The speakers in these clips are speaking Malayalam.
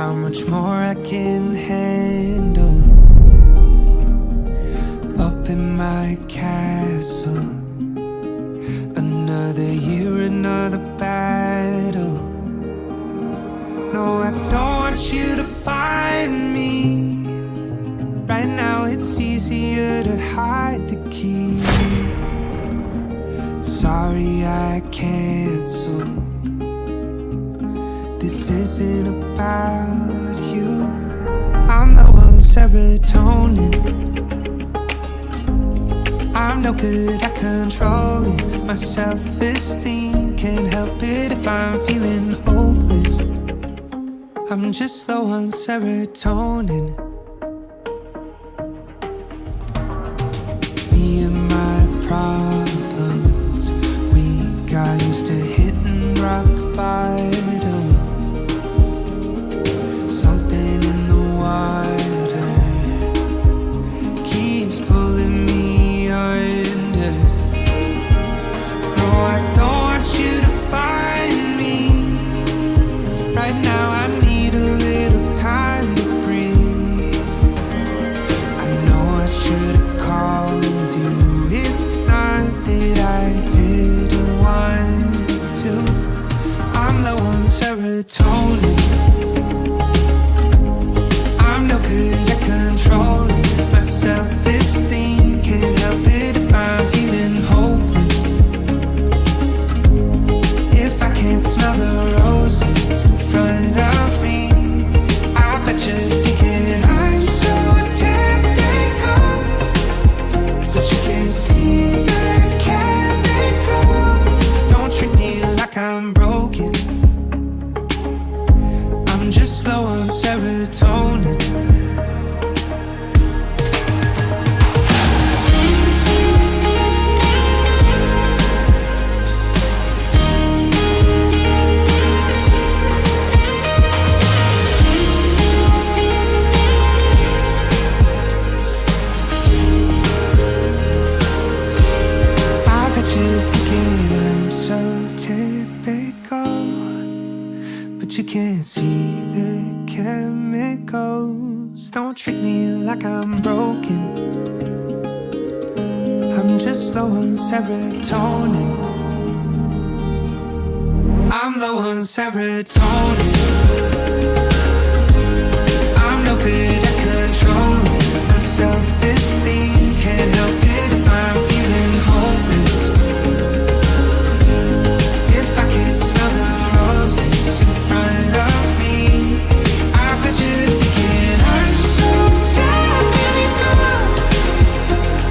how much more I can handle. Up in my castle, another year, another battle. No, I don't want you to find me. Right now it's easier to hide the key. Sorry I canceled. This isn't about you. I'm the one serotonin. I'm no good at controlling my self-esteem. Can't help it if I'm feeling hopeless. I'm just low on serotonin. Me and my problems, we got used to hitting rock bottom. Something in the water keeps pulling me under. No, I don't want you to find me. Right now I need a little time to breathe. I know I should have called you. It's not that I didn't want to. I'm low on serotonin. I'm no good at controlling my self-esteem. Can't help it if I'm feeling hopeless. If I can't smell the roses in front of me, I bet you're thinking I'm so typical. But you can't see the chemicals. Don't treat me like I'm broken. I'm just low on serotonin. I bet you're thinking I'm so typical, but you can't see the chemicals. Don't treat me like I'm broken. I'm just low on serotonin. I'm low on serotonin. I'm no good at controlling my self-esteem. Can't help it if I'm feeling hopeless. If I can't smell the roses in front of me, I bet you're thinking I'm so typical.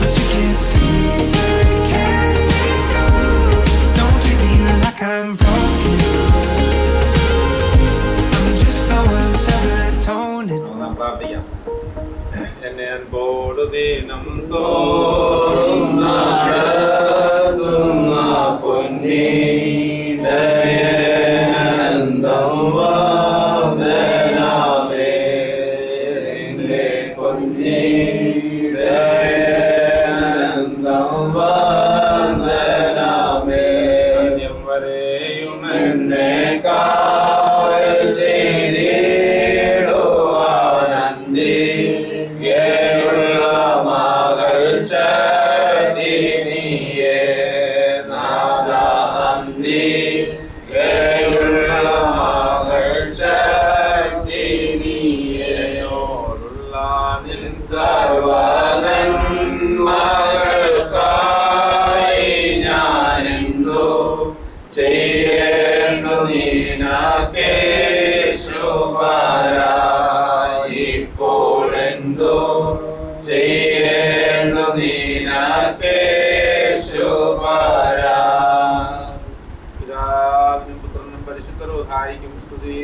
But you can't see the chemicals. Don't treat me like I'm broken. I'm just low on serotonin. പ്രാർത്ഥിക്കാം. എന്നെ അൻപോടു ദിനം തോറും നടത്തുന്ന പൊന്നീടയനന്തം വന്ദനമേ. എന്റെ പൊന്നീടയനന്തം വന്ദനമേ. അന്യം വരെയും എന്നെ കാവൽ ചെയ്തിടുവാനന്ദിയുള്ള മകൾ ശക്തി നീയേ നാഥ. അന്തിയുള്ള മകൾ ശക്തി നീയോടുള്ള നിൻ സർവനന്മകൾക്കായി ഞാനെന്തു ചെയ്യേണ്ടു നിനക്കേശുപരായി. ഇപ്പോൾ എന്തു ചെയ്യേണ്ടു നിനക്കേശുപരാ. പിതാവിനും പുത്രനും പരിശുദ്ധ റൂഹായിക്കും സ്തുതി.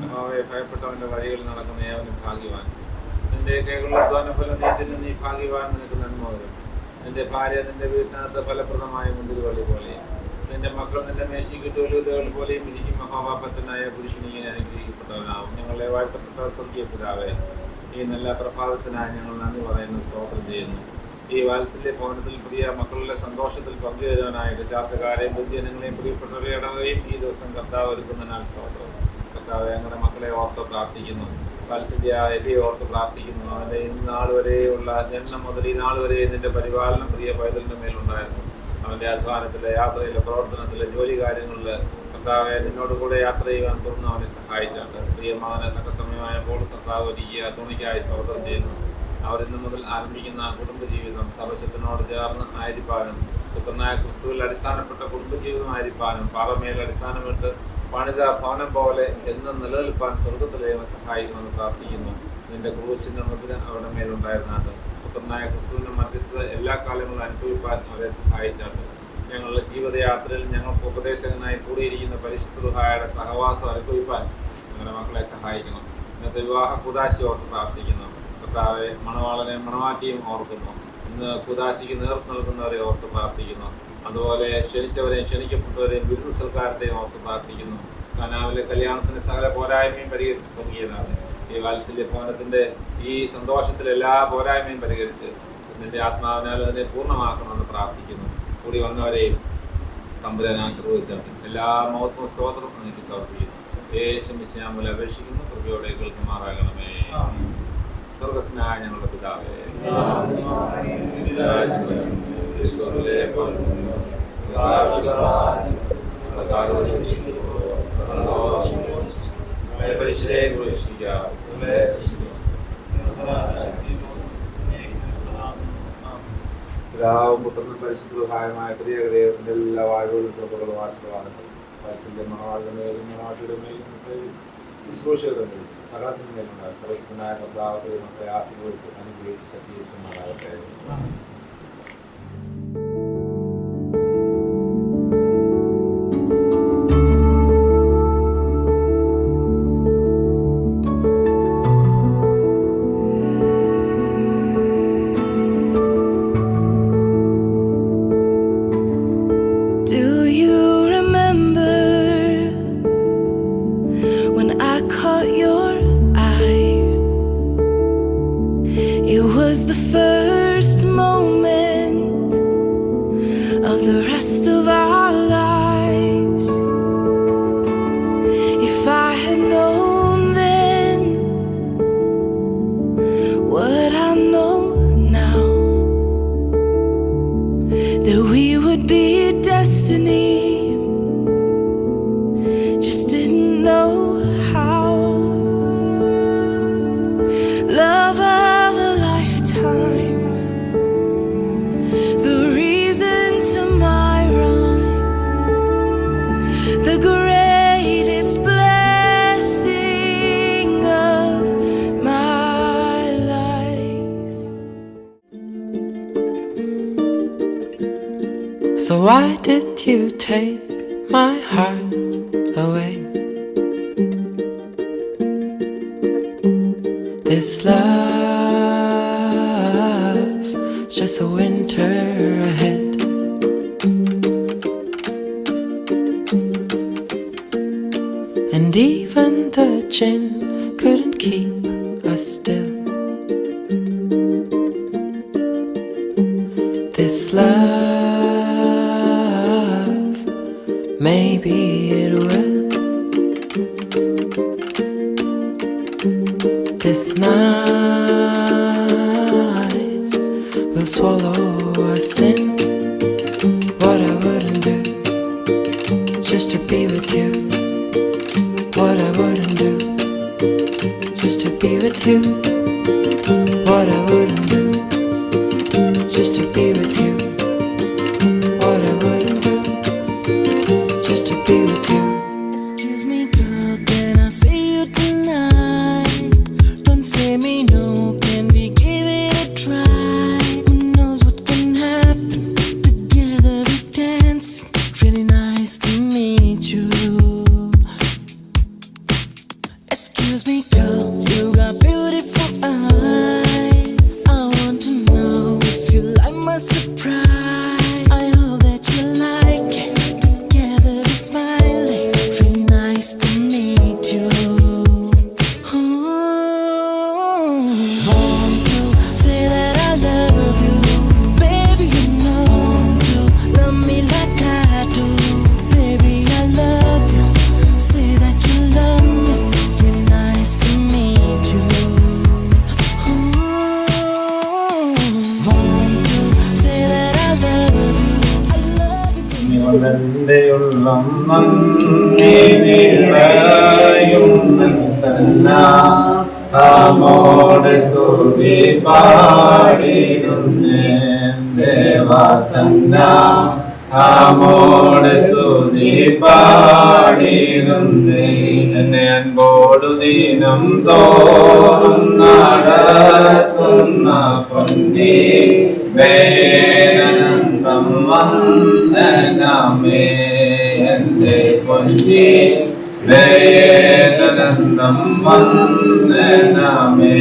യഹോവയെ ഭയപ്പെട്ടവന്റെ വഴികളിൽ നടക്കുന്ന ഏവനും ഭാഗ്യവാൻ. നിന്റെ കൈകളുടെ അധ്വാനഫലം നീ തിന്നു, നീ ഭാഗ്യവാൻ, നിനക്ക് നന്മ വരും. നിന്റെ ഭാര്യ നിന്റെ വീട്ടിനകത്ത് ഫലപ്രദമായ മുന്തിരിവള്ളി പോലെ, നിന്റെ മക്കൾ നിന്റെ മേശയ്ക്ക് ഒലിവുതകൾ പോലെയും ഇരിക്കും. മഹാപാപത്തിനായ പുരുഷന് ഇങ്ങനെ അനുഗ്രഹിക്കപ്പെട്ടവനാവും. ഞങ്ങളെ വാഴ്ത്തപ്പെട്ട സ്വർഗീയ പിതാവേ, ഈ നല്ല പ്രഭാതത്തിനായി ഞങ്ങൾ നന്ദി പറയുന്നു, സ്തോത്രം ചെയ്യുന്നു. ഈ വാത്സല്യ ഭവനത്തിൽ പ്രിയ മക്കളുടെ സന്തോഷത്തിൽ പങ്കുചേരാനായിട്ട് ചാർച്ചക്കാരെയും ബുദ്ധിജനങ്ങളെയും പ്രിയപ്പെട്ടവരെ ഇടവകയും ഈ ദിവസം കർത്താവ് ഒരുക്കുന്നതിനാൽ സ്തോത്രം. കർത്താവ് ഞങ്ങളുടെ മക്കളെ ഓർത്ത് പ്രാർത്ഥിക്കുന്നു. വാത്സല്യ എബിയെ ഓർത്ത് പ്രാർത്ഥിക്കുന്നു. അവൻ്റെ ഇന്നാൾ വരെയുള്ള ജന്മം മുതൽ ഈ നാൾ വരെ ഇതിൻ്റെ പരിപാലനം പ്രിയ പൈതലിൻ്റെ മേലുണ്ടായിരുന്നു. അവൻ്റെ അധ്വാനത്തിലെ യാത്രയിലെ പ്രവർത്തനത്തിലെ ജോലി കാര്യങ്ങളിൽ കർത്താവെ നിന്നോട് കൂടെ യാത്ര ചെയ്യുവാൻ തുറന്ന് അവനെ സഹായിച്ചാണ്ട് പ്രിയമാവനെ തക്ക സമയമായപ്പോൾ കർത്താവ് ഒരുക്കിയ തുണിക്കായി സ്തോത്രം ചെയ്യുന്നു. അവർ ഇന്നു മുതൽ ആരംഭിക്കുന്ന കുടുംബജീവിതം സർവശക്തനോട് ചേർന്ന് ആയിരിക്കാനും പുത്രനായ ക്രിസ്തുവിൽ അടിസ്ഥാനപ്പെട്ട കുടുംബജീവിതമായിരിക്കാനും പാറമേൽ അടിസ്ഥാനമിട്ട് പണിത ഭവനം പോലെ എന്നും നിലനിൽപ്പാൻ സ്വർഗത്തിലെ സഹായിക്കണമെന്ന് പ്രാർത്ഥിക്കുന്നു. നിന്റെ ക്രൂശിൻ്റെ മുദ്ര അവരുടെ മേലുണ്ടായിരുന്നാണ്ട് പുത്രനായ ക്രിസ്തുവിൻ്റെ മധ്യസ്ഥത എല്ലാ കാലങ്ങളും അനുഭവിപ്പാൻ അവരെ സഹായിച്ചാണ്ട് ഞങ്ങളുടെ ജീവിതയാത്രയിൽ ഞങ്ങൾക്ക് ഉപദേശകനായി കൂടിയിരിക്കുന്ന പരിശുദ്ധ റുഹായുടെ സഹവാസം അനുഭവിപ്പാൻ ഞങ്ങളുടെ മക്കളെ സഹായിക്കണം. ഇന്നത്തെ വിവാഹ കുദാശി ഓർത്ത് പ്രാർത്ഥിക്കുന്നു. കർത്താവെ മണവാളനെ മണവാട്ടിയും ഓർക്കുന്നു. ഇന്ന് കുദാശിക്ക് നേതൃത്വം നൽകുന്നവരെ ഓർത്ത് പ്രാർത്ഥിക്കുന്നു. അതുപോലെ ക്ഷണിച്ചവരെയും ക്ഷണിക്കപ്പെട്ടവരെയും വിരുന്ന് സൽക്കാരത്തെയും ഓർത്ത് പ്രാർത്ഥിക്കുന്നു. കനാവിലെ കല്യാണത്തിന് സകല പോരായ്മയും പരിഹരിച്ച് സ്വർഗീയനാണ്. ഈ വാത്സല്യ ഭവനത്തിൻ്റെ ഈ സന്തോഷത്തിൽ എല്ലാ പോരായ്മയും പരിഹരിച്ച് നിന്റെ ആത്മാവിനാൽ അതിനെ പൂർണ്ണമാക്കണമെന്ന് പ്രാർത്ഥിക്കുന്നു. കൂടി വന്നവരെയും തമ്പുരാൻ ആശീർവദിച്ചാണ്. എല്ലാ മഹത്വവും സ്തോത്രം എനിക്ക് സമർപ്പിക്കുന്നു. യേശു മിശിഹാ മൂലം അപേക്ഷിക്കുന്നു. കൃപയോടെ കേൾക്കുമാറാകണമേ. സ്വർഗസ്നായ ഞങ്ങളുടെ പിതാവേ, പിതാവും പുത്രനും പരിശുദ്ധമായ പ്രിയകരയുടെ എല്ലാ വാഴുകളും കൃപകളും ആശീർവാദങ്ങളും വാത്സല്യ മണവാളുടെ മേലും മണവാട്ടിയുടെ മേലും ശുശ്രൂഷയുടെ മേലും സകലത്തിൻ്റെ മേലുണ്ടാകും. സർവശക്തനായ കർത്താവത്തെ മക്കളെ ആശീർവദിച്ച് അനുഗ്രഹിച്ച് ശക്തീകരിക്കുമാറാകട്ടെ. It was the first moment of the rest of our lives. If I had known then what I know now, that we would be destiny, just didn't know how. Love of a lifetime, the reason to my rhyme, the greatest blessing of my life. So why did you take my heart away? This love's just a winter ahead. And even the gin couldn't keep us still. This love, maybe it will. This night will swallow us in. What I wouldn't do just to be with you. What I wouldn't do just to be with you. What I wouldn't do just to be with you. What I wouldn't do just to be with you. നിന്റെ ഉള്ളം നന്ദി നിറയുന്ന സന്നാമോടെ സ്തുതി പാടിടുന്നേ ദേവാസന്നാമോടെ സ്തുതി പാടിടുന്നേ എന്നെ അൻപോടു ദിനം തോറും നടത്തുന്ന പൊന്നി വേനന്തം വന്ദനമേ എന്റെ പൊന്നി വേനന്തം വന്ദനമേ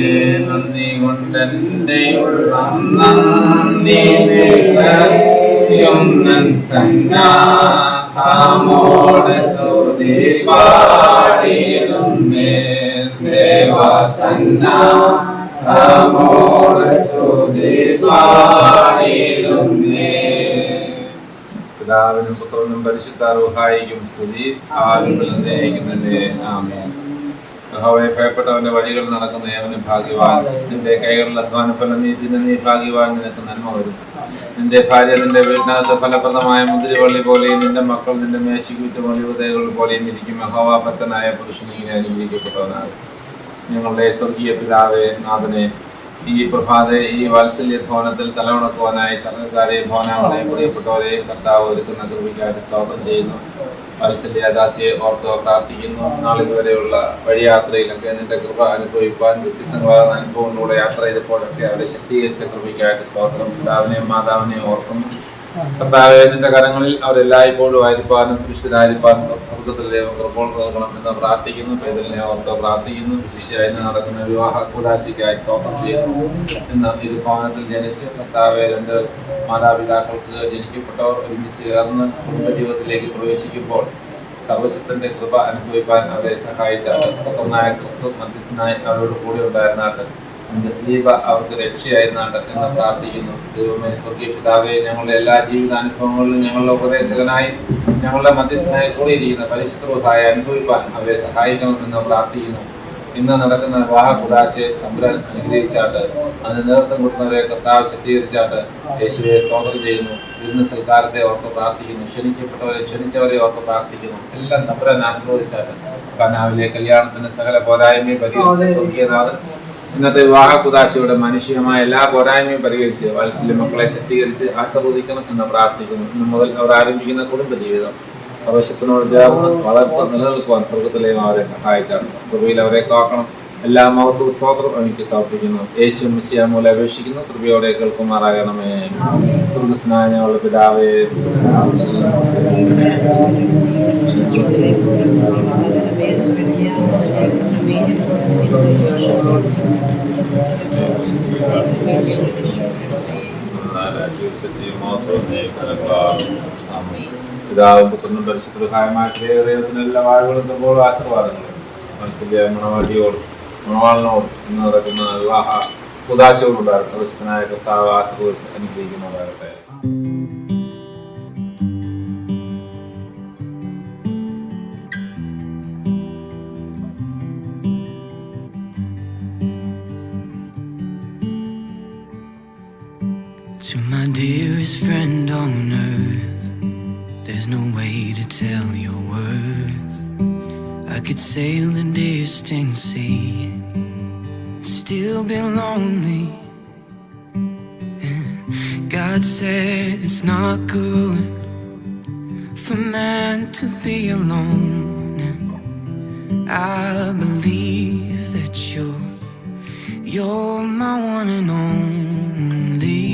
നന്ദി കൊണ്ടെന്റെ ഉള്ളം നന്ദി നിറയുന്നൻ സന്നാമോടെ സ്തുതി പാടിടുന്നേ ദേവാസന്നാമോടെ സ്തുതി പാടിടുന്നേ. പിതാവിനും പുത്രനും പരിശുദ്ധ റൂഹായിക്കും സ്തുതി. ആമേൻ. യഹോവയെ ഭയപ്പെട്ടവന്റെ വഴികൾ നടക്കുന്ന ഏവനും ഭാഗ്യവാൻ. നിന്റെ കൈകളിൽ അധ്വാനഫലം നീ ഭാഗ്യവാൻ. നിനക്ക് നന്മ വരും. നിന്റെ ഭാര്യ നിന്റെ വീട്ടിനകത്ത് ഫലപ്രദമായ മുന്തിരിവള്ളി പോലെയും നിന്റെ മക്കൾ നിന്റെ മേശയ്ക്കുറ്റും ഒലിവുതൈകൾ പോലെയും ഇരിക്കും. യഹോവ ഭക്തനായ പുരുഷന് ഇങ്ങനെ അനുഗ്രഹിക്കപ്പെട്ടവനാണ്. ഞങ്ങളുടെ സ്വർഗീയ പിതാവേ, നാഥനെ, ഈ പ്രഭാതെ ഈ വാത്സല്യ ഭവനത്തിൽ തലമുണക്കുവാനായി ചർച്ചക്കാരെ ഭവനങ്ങളെ പ്രിയപ്പെട്ടവരെ കർത്താവ് ഒരുക്കുന്ന കൃപയ്ക്കായിട്ട് സ്തോത്രം ചെയ്യുന്നു. വാത്സല്യദാസിയെ ഓർത്ത് പ്രാർത്ഥിക്കുന്നു. നാളിതുവരെയുള്ള വഴിയാത്രയിലൊക്കെ നിന്റെ കൃപ അനുഭവിക്കാൻ വ്യത്യസ്തങ്ങളായ അനുഭവങ്ങളിലൂടെ യാത്ര ചെയ്തപ്പോഴൊക്കെ അവരെ ശക്തീകരിച്ച കൃപയ്ക്കായിട്ട് സ്തോത്രം. പിതാവിനെയും മാതാവിനെയും ഓർക്കുന്നു. കർത്താവേ, നിന്റെ കരങ്ങളിൽ അവരെല്ലായ്പ്പോഴും ആയിരിക്കാനും സുരക്ഷിതരായിരിക്കാനും സ്വർഗത്തിൽ ദൈവം കൃപകൾ നൽകണം എന്ന് പ്രാർത്ഥിക്കുന്നു. പൈതലിനെ ഓർത്ത് പ്രാർത്ഥിക്കുന്നു. വിശിഷ്യായി നടക്കുന്ന വിവാഹ കൂദാശയ്ക്കായി സ്തോത്രം ചെയ്യുന്നു. ഇന്ന് ഈ ഭവനത്തിൽ ജനിച്ച് കർത്താവെ 2 മാതാപിതാക്കൾക്ക് ജനിക്കപ്പെട്ടവർ ഒരുമിച്ച് ചേർന്ന് കുടുംബജീവിതത്തിലേക്ക് പ്രവേശിക്കുമ്പോൾ സർവശക്തന്റെ കൃപ അനുഭവിക്കാൻ അവരെ സഹായിച്ച പുത്രനായ ക്രിസ്തു മധ്യസ്ഥനായി അവരോട് കൂടെ ഉണ്ടായിരുന്നാട്ട് നിന്റെ സ്ലീബ അവർക്ക് രക്ഷയായിരുന്നാട്ട് എന്ന് പ്രാർത്ഥിക്കുന്നു. ദൈവമേ, സ്വർഗീയ പിതാവേ, ഞങ്ങളുടെ എല്ലാ ജീവിതാനുഭവങ്ങളിലും ഞങ്ങളുടെ ഉപദേശകനായി ഞങ്ങളുടെ മധ്യസ്ഥനായി കൂടിയിരിക്കുന്ന പരിശുദ്ധ റൂഹായെ അനുഭവിക്കാൻ അവരെ സഹായിക്കണമെന്ന് പ്രാർത്ഥിക്കുന്നു. ഇന്ന് നടക്കുന്ന വിവാഹ കൂദാശയെ തമ്പുരാൻ അനുഗ്രഹിച്ചാട്ട് അതിന് നേതൃത്വം കൊടുക്കുന്നവരെ കർത്താവ് ശക്തീകരിച്ചാട്ട് യേശുവെ സ്തോത്രം ചെയ്യുന്നു. വിരുന്ന് സൽക്കാരത്തെ ഓർത്ത് പ്രാർത്ഥിക്കുന്നു. ക്ഷണിക്കപ്പെട്ടവരെ ക്ഷണിച്ചവരെ ഓർത്ത് പ്രാർത്ഥിക്കുന്നു. എല്ലാം തമ്പുരാൻ ആശീർവദിച്ചാട്ട് കാനാവിലെ കല്യാണത്തിന് സകല പോരായ്മയും പരിഹരിച്ച സ്വർഗീയനാഥൻ ഇന്നത്തെ വിവാഹ കൂദാശയുടെ മാനുഷികമായ എല്ലാ പോരായ്മയും പരിഹരിച്ച് വാത്സല്യ മക്കളെ ശക്തീകരിച്ച് ആശീർവദിക്കണം എന്ന് പ്രാർത്ഥിക്കുന്നു. ഇന്ന് മുതൽ അവർ ആരംഭിക്കുന്ന കുടുംബജീവിതം സർവശക്തനോട് ചേർന്ന് വളർത്ത് നിലനിൽക്കുവാൻ സ്വർഗത്തിലെയും അവരെ സഹായിച്ചാണ്. കൃപയിൽ അവരെ കാക്കണം. എല്ലാ മഹത്വവും സ്തോത്രം എനിക്ക് സമർപ്പിക്കുന്നു. യേശു മിശിഹാ മൂലം അപേക്ഷിക്കുന്നു. കൃപയോടെ കേൾക്കുമാറാകണമേ. സ്വർഗസ്നായ ഞങ്ങളുടെ പിതാവേ, പിതാവും പുത്രനും പരിശുദ്ധ റൂഹായുമായ ദൈവത്തിന് എല്ലാ വാഴ്വുകളും തമ്പോഴും ആശീർവാദങ്ങളും മനസ്സിലെ മണവാളിനോട് ഇന്ന് നടക്കുന്ന വിവാഹ കൂദാശയോടുണ്ടാകും സർവശക്തനായ കർത്താവ് ആശീർവദിച്ച് അനുഗ്രഹിക്കുന്നുണ്ടാകട്ടെ. To my dearest friend on earth, there's no way to tell your worth. I could sail the distant sea, still be lonely. And God said it's not good for man to be alone. And I believe that you're my one and only.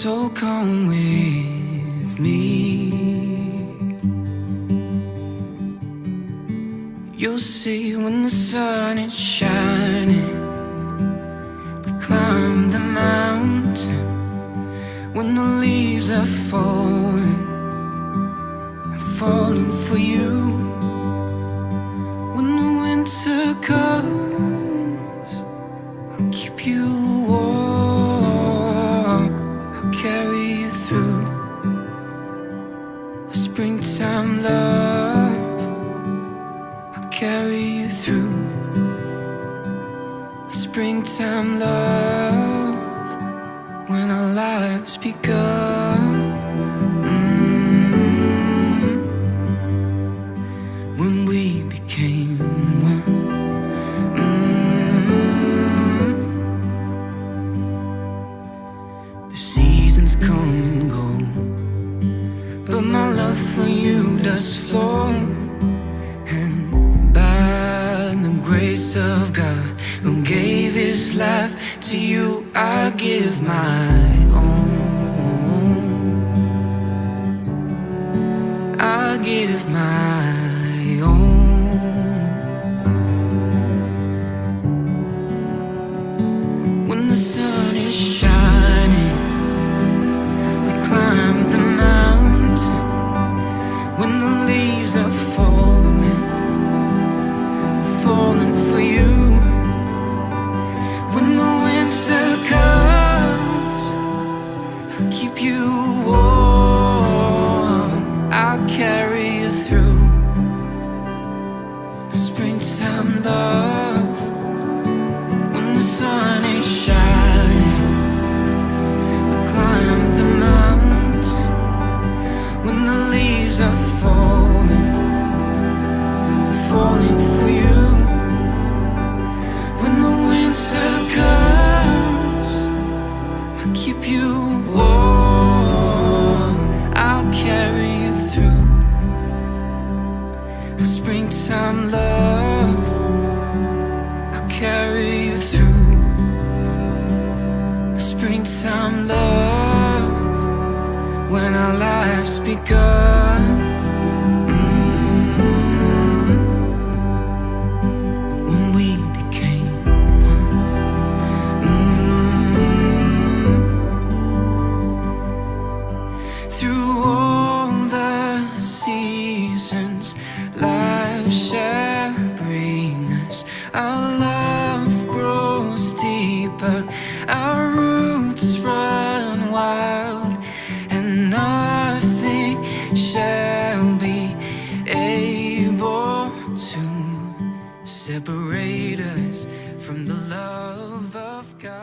So come with me. You'll see when the sun is shining, we climb the mountain. When the leaves are falling, I'm falling for you. When the winter comes, I'll keep you warm. I'll carry you through a springtime love. I'll carry you through a springtime love. When when our lives begun. When we became one. The seasons come and go, but my love for you does flow. And by the grace of God, who gave His life to you, I give my own. I give my own. When the sun is shining, we climb the mountain. When the leaves are falling, falling for you. When the winter comes, I'll keep you warm. I'll carry you through a springtime love. When the sun is shining, we'll climb the mountain. When the leaves are falling, falling for you. When the winter comes, I'll keep you warm. I'll carry you through a springtime love. I'll carry you through a springtime love. When our lives begun. When we became one. Through all the seasons life shall bring us, our love grows deeper, our roots run wild, and nothing shall be able to separate us from the love of God.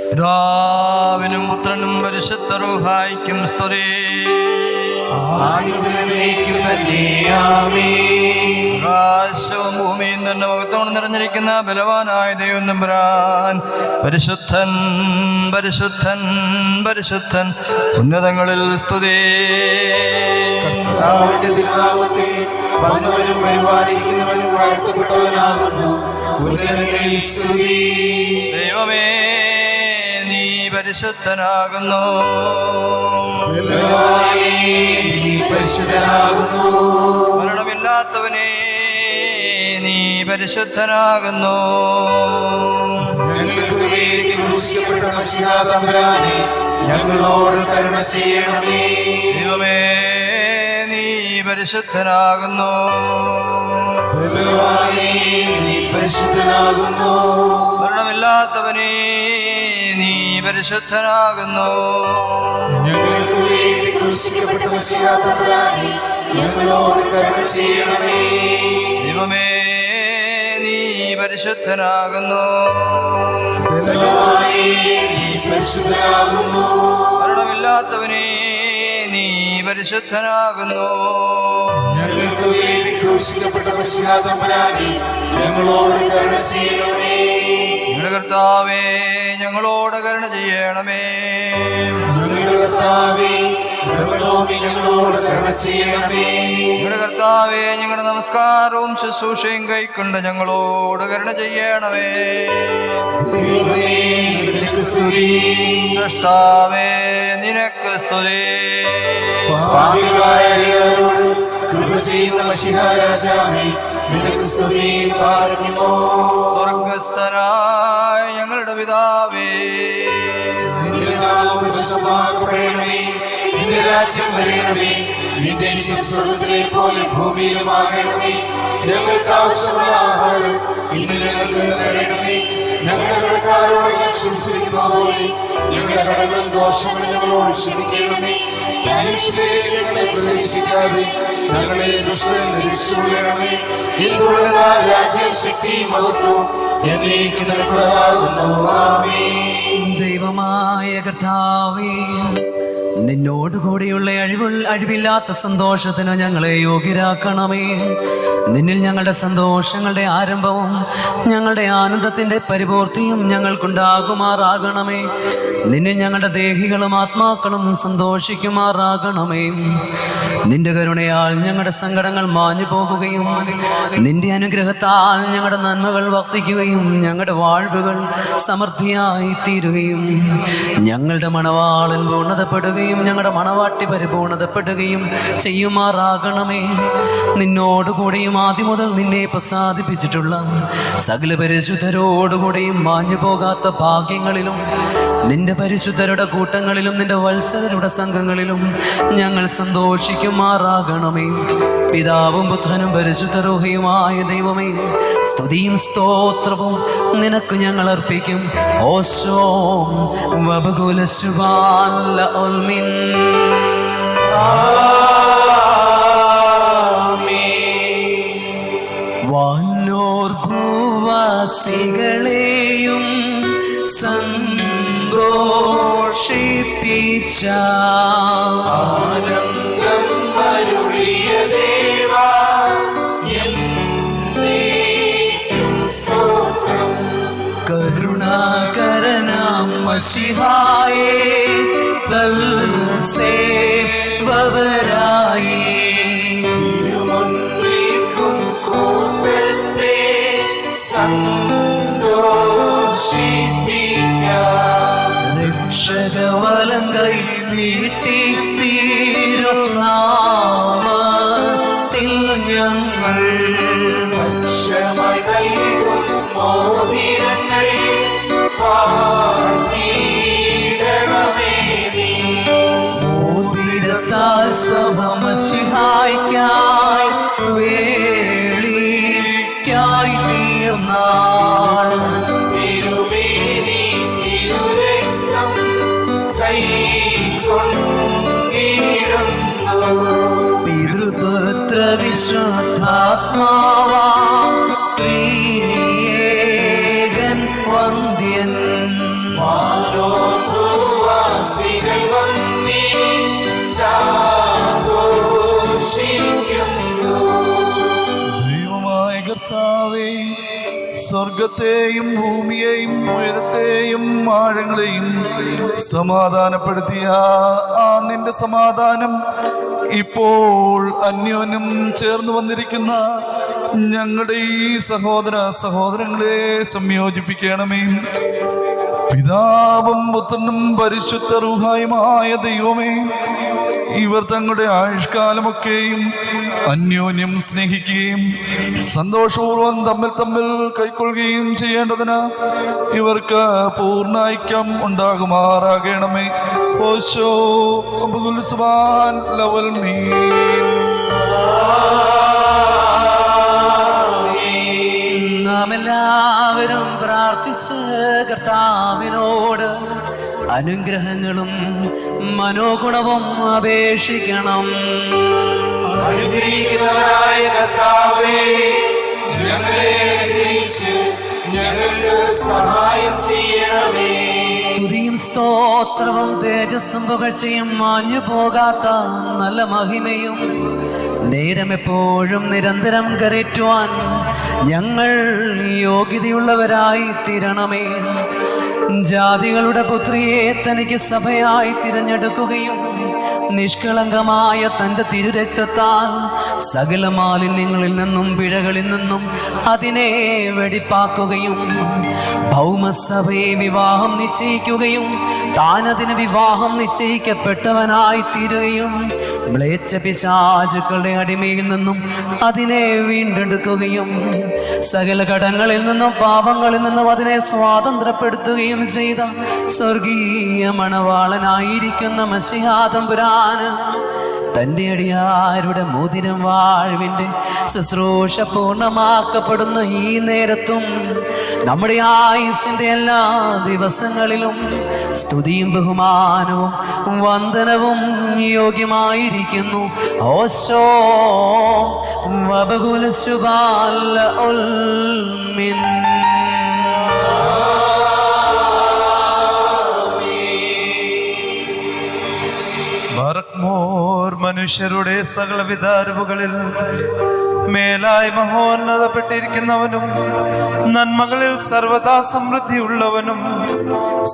പിതാവിനും പുത്രനും പരിശുദ്ധ റൂഹായിക്കും സ്തുതി. ആകാശവും ഭൂമിയും തന്നെ മുഖത്തോട് നിറഞ്ഞിരിക്കുന്ന ബലവാനായ ദൈവം തമ്പുരാൻ പരിശുദ്ധൻ പരിശുദ്ധൻ പരിശുദ്ധൻ, ഉന്നതങ്ങളിൽ സ്തുതി. വന്നവരും പരിപാലിക്കുന്നവരും വാഴ്ത്തപ്പെട്ടവനാകുന്നു. ദൈവമേ, നീ പരിശുദ്ധനാകുന്നു. മരണമില്ലാത്തവനെ, നീ പരിശുദ്ധനാകുന്നു. ഞങ്ങളോട് കരുണ ചെയ്യണമേ. ദൈവമേ, നീ പരിശുദ്ധനാകുന്നു. പരിശുദ്ധനാകുന്നു. മരണമില്ലാത്തവനെ, നീ പരിശുദ്ധനാകുന്നു. ഞങ്ങൾക്ക് വേണ്ടി ക്രൂശിക്കപ്പെട്ട മിശിഹാ തമ്പുരാനേ, ഞങ്ങളോട് കരുണ ചെയ്യണമേ. ദൈവമേ, നീ പരിശുദ്ധനാകുന്നു. പരിശുദ്ധനാകുന്നു. മരണമില്ലാത്തവനെ, നീ പരിശുദ്ധനാകുന്നു. ഞങ്ങൾക്ക് വേണ്ടി ക്രൂശിക്കപ്പെട്ട മിശിഹാ തമ്പുരാനേ, ഞങ്ങളോട് കരുണ ചെയ്യണമേ. ഞങ്ങളുടെ കർത്താവേ, ഞങ്ങളോട് കരുണ ചെയ്യണമേ. ഞങ്ങളുടെ കർത്താവേ, കൃപതോന്നി ഞങ്ങളോട് കരുണ ചെയ്യണമേ. ഞങ്ങളുടെ കർത്താവേ, ഞങ്ങളുടെ നമസ്കാരവും ശുശ്രൂഷയും കൈക്കൊണ്ട് ഞങ്ങളോട് കരുണ ചെയ്യണമേ. ദൈവമേ, നിനക്ക് സ്തുതി. സൃഷ്ടാവേ, നിനക്ക് സ്തുതി. പാപികളായ അടിയാരോട് കൃപ ചെയ്യുന്ന മശിഹാ രാജാവേ, നിനക്ക് സ്തുതി. പാർക്കുമോ സ്വർഗസ്ഥനായ ഞങ്ങളുടെ പിതാവേ, നിന്റെ നാമം വിശുദ്ധമാക്കപ്പെടണമേ. നിന്റെ രാജ്യം വരണമേ. നിന്റെ ഇഷ്ടം സ്വർഗ്ഗത്തിലെ പോലെ ഭൂമിയിലുമാകണമേ. ഞങ്ങൾക്ക് ആവശ്യമുള്ള ആഹാരം ഇന്ന് ഞങ്ങൾക്ക് തരണമേ. ഞങ്ങളുടെ കടക്കാരോട് ക്ഷമിച്ചിരിക്കുന്ന പോലെ ഞങ്ങളുടെ കടകളും ദോഷങ്ങളും ഞങ്ങളോട് ക്ഷമിക്കണമേ. ഞങ്ങളെ പ്രവേശിക്കാതെ ഞങ്ങളെ ദുഷ്ടൻ രക്ഷിച്ചുകൊള്ളണമേ. നിന്നുള്ള രാജ്യം ശക്തിയും മഹത്വവും എന്നേക്കും നിനക്കുള്ളതാകുന്നു. ആമേൻ. ദൈവമായ കർത്താവേ, നിന്നോടുകൂടിയുള്ള അഴിവില്ലാത്ത സന്തോഷത്തിന് ഞങ്ങളെ യോഗ്യരാക്കണമേ. നിന്നിൽ ഞങ്ങളുടെ സന്തോഷങ്ങളുടെ ആരംഭവും ഞങ്ങളുടെ ആനന്ദത്തിൻ്റെ പരിപൂർത്തിയും ഞങ്ങൾക്കുണ്ടാകുമാറാകണമേ. നിന്നിൽ ഞങ്ങളുടെ ദേഹികളും ആത്മാക്കളും സന്തോഷിക്കുമാറാകണമേ. നിന്റെ കരുണയാൽ ഞങ്ങളുടെ സങ്കടങ്ങൾ മാഞ്ഞു പോകുകയും നിന്റെ അനുഗ്രഹത്താൽ ഞങ്ങളുടെ നന്മകൾ വർദ്ധിക്കുകയും ഞങ്ങളുടെ വാഴ്വുകൾ സമൃദ്ധിയായി തീരുകയും ഞങ്ങളുടെ മണവാളൻ പൂർണ്ണതപ്പെടുകയും ഞങ്ങളുടെ മണവാട്ടി പരിപൂർണതപ്പെടുകയും ചെയ്യുമാറാകണമേ. നിന്നോടുകൂടിയും ആദ്യം മുതൽ നിന്നെ പ്രസാദിപ്പിച്ചിട്ടുള്ള സകല പരിശുദ്ധരോടുകൂടിയും മാഞ്ഞു പോകാത്ത ഭാഗ്യങ്ങളിലും നിന്റെ പരിശുദ്ധരുടെ കൂട്ടങ്ങളിലും നിന്റെ വത്സരരുടെ സംഘങ്ങളിലും ഞങ്ങൾ സന്തോഷിക്കുമാറാകണമേ. പിതാവും പുത്രനും പരിശുദ്ധ റൂഹിയുമായ ദൈവമേ, സ്തുതിയും സ്തോത്രവും നിനക്ക് ഞങ്ങൾ അർപ്പിക്കും. ഓശോ വബകുല സുബാൻ ലഉൽമിൻ. വാനോർ ഭൂവാസികളെയും സന്തോഷിപ്പിച്ച ആനന്ദം അരുളിയ ദേവാ, എന്നേക്കും സ്തോത്രം. കരുണാകരനാം മശിഹായേ, തൽസേവകരായി തിരുമുൻപിൽക്കും കൂട്ടത്തെ സന്തോഷിപ്പിക്കാം. രക്ഷകവലം കൈ നീട്ടിത്തീരുന്നാമത്തിൽ ഞങ്ങൾ ഭക്ഷമായി നൽകും മോതിരങ്ങൾ വാങ്ങിയിടണമേ നീ. മോതിരത്താൽ സഭമശിഹായ്ക്കായി വേളിക്കായി തീർന്നാൾ തിരുമേനി തിരുരക്തം കൈക്കൊണ്ടിടുന്നു. പിതൃപുത്ര വിശുദ്ധാത്മാവാ ത്രിയേകൻ വന്ദ്യൻ. വാസികൾ വന്നിച്ചാഘോഷിക്കുന്നു. ദൈവമായ കർത്താവേ, സ്വർഗത്തെയും ഭൂമിയെയും ഉയരത്തെയും ആഴങ്ങളെയും സമാധാനപ്പെടുത്തിയ ആ നിന്റെ സമാധാനം ഇപ്പോൾ അന്യോന്യം ചേർന്ന് വന്നിരിക്കുന്ന ഞങ്ങളുടെ ഈ സഹോദരങ്ങളെ സംയോജിപ്പിക്കണമേ. പിതാവും പുത്രനും പരിശുദ്ധ റൂഹായുമായ ദൈവമേ, ഇവർ തങ്ങളുടെ ആയുഷ്കാലമൊക്കെയും അന്യോന്യം സ്നേഹിക്കുകയും സന്തോഷപൂർവ്വം തമ്മിൽ കൈക്കൊള്ളുകയും ചെയ്യേണ്ടതിന് ഇവർക്ക് പൂർണ്ണ ഐക്യം ഉണ്ടാകുമാറാകണമേ. ഓശോ അബ്ദുൽ സുബ്ഹാൻ ലവൽ മീൻ. നാം എല്ലാവരും പ്രാർത്ഥിച്ച് കർത്താവിനോട് അനുഗ്രഹങ്ങളും മനോഗുണവും അപേക്ഷിക്കണം. അനുഗ്രഹിക്കുന്നവനായ കർത്താവേ, ഞങ്ങളെ അനുഗ്രഹിച്ച് ഞങ്ങൾക്ക് സഹായം ചെയ്യണമേ. സ്തുതിയും സ്തോത്രവും തേജസ്സും പുകഴ്ചയും മാഞ്ഞു പോകാത്ത നല്ല മഹിമയും നേരം എപ്പോഴും നിരന്തരം കരേറ്റുവാൻ ഞങ്ങൾ യോഗ്യതയുള്ളവരായി തീരണമേ. ജാതികളുടെ പുത്രിയെ തനിക്ക് സഭയായി തിരഞ്ഞെടുക്കുകയും നിഷ്കളങ്കമായ തൻ്റെ തിരുരക്തത്താൽ സകല മാലിന്യങ്ങളിൽ നിന്നും പിഴകളിൽ നിന്നും അതിനെ വെടിപ്പാക്കുകയും ഭൗമസഭയെ വിവാഹം നിശ്ചയിക്കുകയും താൻ അതിന് വിവാഹം നിശ്ചയിക്കപ്പെട്ടവനായി തീരുകയും മ്ലേച്ഛ പിശാചുക്കളുടെ അടിമയിൽ നിന്നും അതിനെ വീണ്ടെടുക്കുകയും സകല കടങ്ങളിൽ നിന്നും പാപങ്ങളിൽ നിന്നും അതിനെ സ്വാതന്ത്ര്യപ്പെടുത്തുകയും ചെയ്ത സ്വർഗീയ മണവാളനായിരിക്കുന്ന മശിഹാ തമ്പുരാന് തൻ്റെ അടിയാരുടെ മോതിരം വാഴ്വിൻ്റെ ശുശ്രൂഷ പൂർണ്ണമാക്കപ്പെടുന്ന ഈ നേരത്തും നമ്മുടെ ആയുസിൻ്റെ എല്ലാ ദിവസങ്ങളിലും സ്തുതിയും ബഹുമാനവും വന്ദനവും യോഗ്യമായിരിക്കുന്നു. ഓശോ വബകുല ശുഭാല ഉൽമിൻ. മനുഷ്യരുടെ സകലവിധ അറിവുകളിൽ മേലായി മഹോന്നതപ്പെട്ടിരിക്കുന്നവനും നന്മകളിൽ സർവദാ സമൃദ്ധിയുള്ളവനും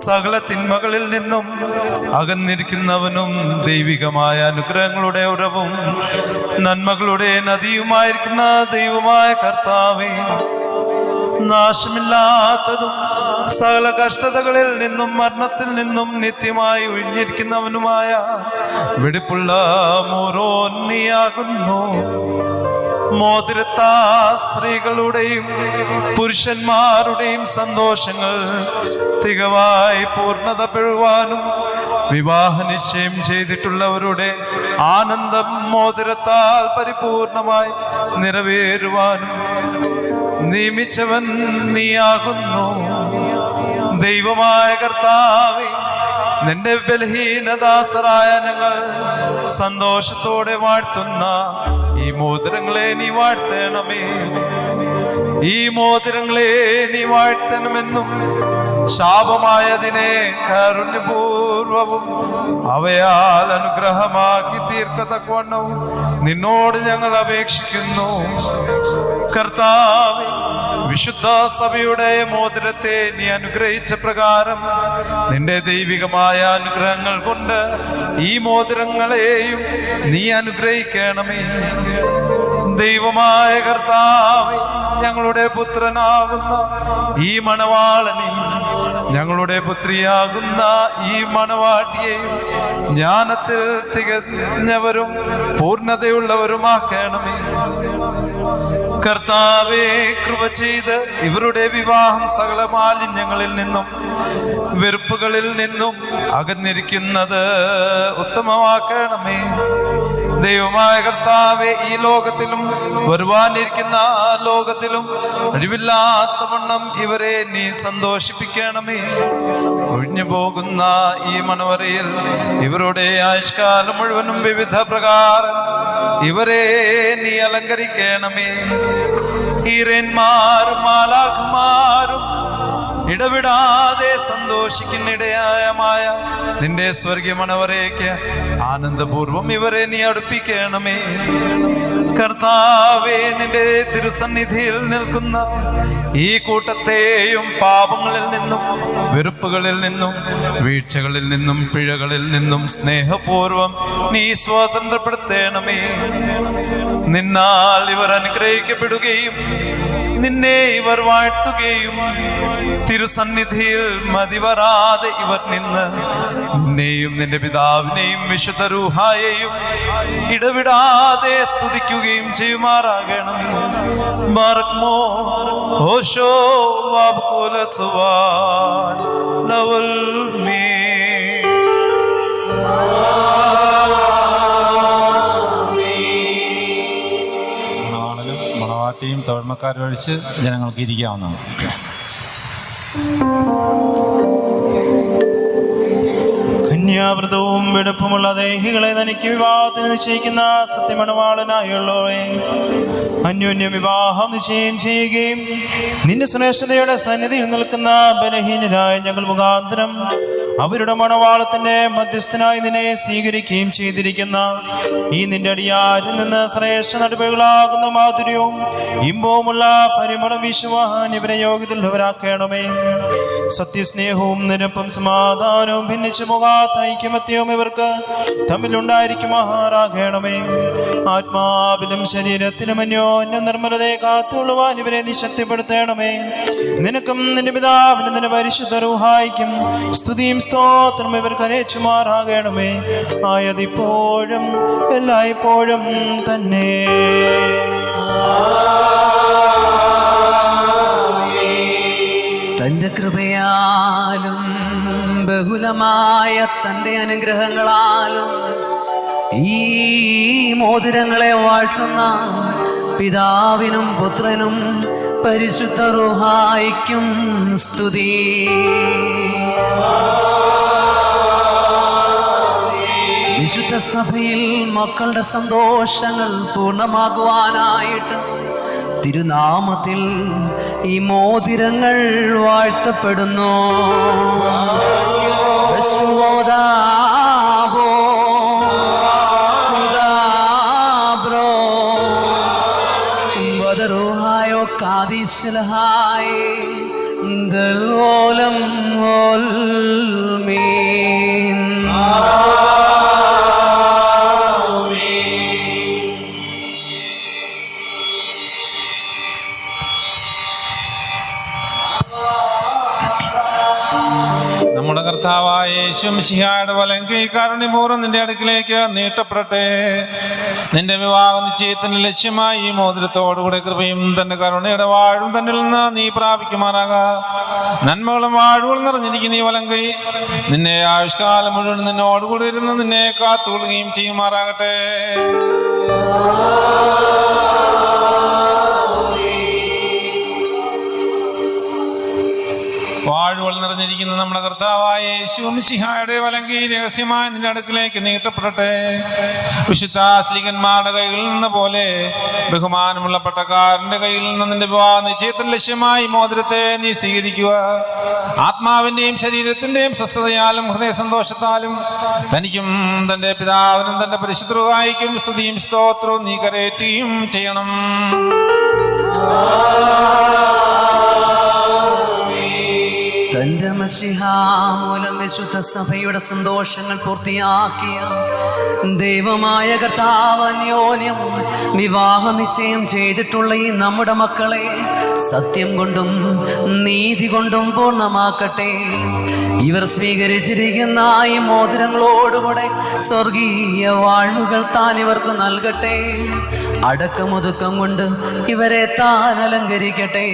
സകല തിന്മകളിൽ നിന്നും അകന്നിരിക്കുന്നവനും ദൈവികമായ അനുഗ്രഹങ്ങളുടെ ഉറവും നന്മകളുടെ നദിയുമായിരിക്കുന്ന ദൈവമായ കർത്താവേ, നാശമില്ലാത്തതും സകല കഷ്ടതകളിൽ നിന്നും മരണത്തിൽ നിന്നും നിത്യമായി ഒഴിഞ്ഞിരിക്കുന്നവനുമായ വെടിപ്പുള്ള മോരോന്നിയാകുന്നു. മോതിരത്താ സ്ത്രീകളുടെയും പുരുഷന്മാരുടെയും സന്തോഷങ്ങൾ തികവായി പൂർണ്ണതപ്പെടുവാനും വിവാഹ നിശ്ചയം ചെയ്തിട്ടുള്ളവരുടെ ആനന്ദം മോതിരത്താൽ പരിപൂർണമായി നിറവേറുവാനും നിയമിച്ചവൻ നീയാകുന്നു. ദൈവമായ കർത്താവേ, നിന്റെ ബലഹീനദാസരായ ഞങ്ങൾ സന്തോഷത്തോടെ വാഴ്ത്തുന്ന ഈ മോതിരങ്ങളെ നീ വാഴ്ത്തണമേ. ഈ മോതിരങ്ങളെ നീ വാഴ്ത്തണമെന്നും ശാപമായതിനെ കാരുണ്യപൂർവവും അവയാൽ അനുഗ്രഹമാക്കി തീർക്കത്തക്കവണ്ണവും നിന്നോട് ഞങ്ങൾ അപേക്ഷിക്കുന്നു. കർത്താവേ, വിശുദ്ധ സഭയുടെ മോതിരത്തെ നീ അനുഗ്രഹിച്ച പ്രകാരം നിന്റെ ദൈവികമായ അനുഗ്രഹങ്ങൾ കൊണ്ട് ഈ മോതിരങ്ങളെയും നീ അനുഗ്രഹിക്കണമേ. ദൈവമായ കർത്താവേ, ഞങ്ങളുടെ പുത്രനാകുന്ന ഈ മണവാളനെയും ഞങ്ങളുടെ പുത്രിയാകുന്ന ഈ മണവാട്ടിയെയും ജ്ഞാനത്തിൽ തികഞ്ഞവരും പൂർണ്ണതയുള്ളവരുമാക്കണമേ. കർത്താവേ, കൃപ ചെയ്ത് ഇവരുടെ വിവാഹം സകല മാലിന്യങ്ങളിൽ നിന്നും വെറുപ്പുകളിൽ നിന്നും അകന്നിരിക്കുന്നത് ഉത്തമമാക്കണമേ. ദൈവമായ കർത്താവേ, ഈ ലോകത്തിലും വരുവാനിരിക്കുന്ന ആ ലോകത്തിലും അഴിവില്ലാത്ത വണ്ണം ഇവരെ നീ സന്തോഷിപ്പിക്കണമേ. ഒഴിഞ്ഞു പോകുന്ന ഈ മണവറയിൽ ഇവരുടെ ആയുഷ്കാലം മുഴുവനും വിവിധ പ്രകാരം ഇവരെ നീ അലങ്കരിക്കണമേ. ഈരന്മാരും മാലാഖമാരും ഇടവിടാതെ സന്തോഷിക്കുന്നിടയായ നിന്റെ സ്വർഗീയ മണവറയ്ക്ക് ആനന്ദപൂർവം ഇവരെ നീ അടുപ്പിക്കണമേ. കർത്താവേ, നിന്റെ തിരുസന്നിധിയിൽ നിൽക്കുന്ന ഈ കൂട്ടത്തെയും പാപങ്ങളിൽ നിന്നും വെറുപ്പുകളിൽ നിന്നും വീഴ്ചകളിൽ നിന്നും പിഴകളിൽ നിന്നും സ്നേഹപൂർവം നീ സ്വാതന്ത്ര്യപ്പെടുത്തണമേ. നിന്നാൽ ഇവർ അനുഗ്രഹിക്കപ്പെടുകയും നിന്നെ ഇവർ വാഴ്ത്തുകയും തിരുസന്നിധിയിൽ മതിവരാതെ ഇവർ നിന്ന് നിന്നെയും നിന്റെ പിതാവിനെയും വിശുദ്ധ റൂഹായെയും ഇടവിടാതെ സ്തുതിക്കുകയും ചെയ്യുമാറാകണമേ. മർമോ ഓശോ വാബ്കുല സുവാൻ നവൽ മേ. മണവാട്ടിയും തോഴ്മക്കാരും ഒഴിച്ച് ജനങ്ങൾക്ക് ഇരിക്കാവുന്നതാണ്. കന്യാവ്രതവും വെടുപ്പുമുള്ള ദേഹികളെ തനിക്ക് വിവാഹത്തിന് നിശ്ചയിക്കുന്ന സത്യമണവാളനായുള്ളവേ, അന്യോന്യ വിവാഹം നിശ്ചയം ചെയ്യുകയും നിന്റെ ശ്രേഷ്ഠതയുടെ സന്നിധിയിൽ നിൽക്കുന്ന ബലഹീനരായ ഞങ്ങൾ മുഖാന്തരം അവരുടെ മണവാളത്തിന്റെ മധ്യസ്ഥനായി നിന്നെ സ്വീകരിക്കുകയും ചെയ്തിരിക്കുന്ന ഈ നിന്റെ അടിയാരിൽ നിന്ന് ശ്രേഷ്ഠ നടപടികളാകുന്ന മാധുര്യവും ഇമ്പവുമുള്ള പരിമളം വീശുവാൻ ഇവരെ യോഗ്യതയുള്ളവരാക്കണമേ. സത്യസ്നേഹവും നിരപ്പും സമാധാനവും ഭിന്നിച്ചു പോകാത്ത ഐക്യമത്യവും ഇവർക്ക് തമ്മിലുണ്ടായിരിക്കുമാറാകണമേ. ആത്മാവിലും ശരീരത്തിലും അന്യോന്യം നിർമ്മലതയെ കാത്തുകൊള്ളുവാൻ ഇവരെ നീ ശക്തിപ്പെടുത്തണമേ. നിനക്കും നിന്റെ പിതാവിനും നിന്റെ പരിശുദ്ധ റൂഹായിക്കും സ്തുതിയും സ്തോത്രം ഇവർ കരേറ്റുമാറാകണമേ. ആയതിപ്പോഴും എല്ലായ്പ്പോഴും തന്നെ. തന്റെ കൃപയാലും ബഹുലമായ തന്റെ അനുഗ്രഹങ്ങളാലും ഈ മോതിരങ്ങളെ വാഴ്ത്തുന്ന പിതാവിനും പുത്രനും പരിശുദ്ധ റൂഹായിക്കും സ്തുതി. വിശുദ്ധ സഭയിൽ മക്കളുടെ സന്തോഷങ്ങൾ പൂർണ്ണമാകുവാനായിട്ട് തിരുനാമത്തിൽ ഈ മോതിരങ്ങൾ വാഴ്ത്തപ്പെടുന്നു. നമ്മുടെ കർത്താവായ യേശു മിശിഹായുടെ വലങ്കൈ കാരുണ്യപൂർവ്വം നിന്റെ അടുക്കിലേക്ക് നീട്ടപ്പെടട്ടെ. നിന്റെ വിവാഹ നിശ്ചയത്തിന് ലക്ഷ്യമായി ഈ മോതിരത്തോടുകൂടെ കൃപയും തന്റെ കരുണയുടെ വാഴും തന്നിൽ നിന്ന് നീ പ്രാപിക്കുമാറാക. നന്മകളും വാഴുകളും നിറഞ്ഞിരിക്കുന്ന ഈ വലങ്കൈ നിന്നെ ആയുഷ്കാലം മുഴുവൻ നിന്നോടുകൂടി ഇരുന്ന് നിന്നെ കാത്തുകൊള്ളുകയും ചെയ്യുമാറാകട്ടെ. വാഴുകൾ നിറഞ്ഞിരിക്കുന്ന നമ്മുടെ കർത്താവായ യേശു മിശിഹായുടെ വലങ്കൈ രഹസ്യമായി നിന്റെ അടുക്കിലേക്ക് നീട്ടപ്പെടട്ടെ. വിശുദ്ധ ശ്ലീഹന്മാരുടെ കൈകളിൽ നിന്ന് പോലെ ബഹുമാനമുള്ള പട്ടക്കാരന്റെ കയ്യിൽ നിന്ന് നിന്റെ വിവാഹ നിശ്ചയത്തിന് ലക്ഷ്യമായി മോതിരത്തെ നീ സ്വീകരിക്കുക. ആത്മാവിന്റെയും ശരീരത്തിന്റെയും സ്വസ്ഥതയാലും ഹൃദയ സന്തോഷത്താലും തനിക്കും തന്റെ പിതാവിനും തന്റെ പരിശുദ്ധ റൂഹായിക്കും സ്തുതിയും സ്തോത്രവും നീ കരേറ്റുകയും ചെയ്യണം. തന്റെ മശിഹാ മൂലം വിശുദ്ധ സഭയുടെ സന്തോഷങ്ങൾ പൂർത്തിയാക്കിയ ദൈവമായ കർത്താവ് അന്യോന്യം വിവാഹ നിശ്ചയം ചെയ്തിട്ടുള്ള ഈ നമ്മുടെ മക്കളെ സത്യം കൊണ്ടും നീതി കൊണ്ടും പൂർണ്ണമാക്കട്ടെ. ഇവർ സ്വീകരിച്ചിരിക്കുന്ന ഈ മോതിരങ്ങളോടുകൂടെ സ്വർഗീയ വാഴ്വുകൾ താൻ ഇവർക്ക് നൽകട്ടെ. അടക്കമൊതുക്കം കൊണ്ട് ഇവരെ താൻ അലങ്കരിക്കട്ടെ.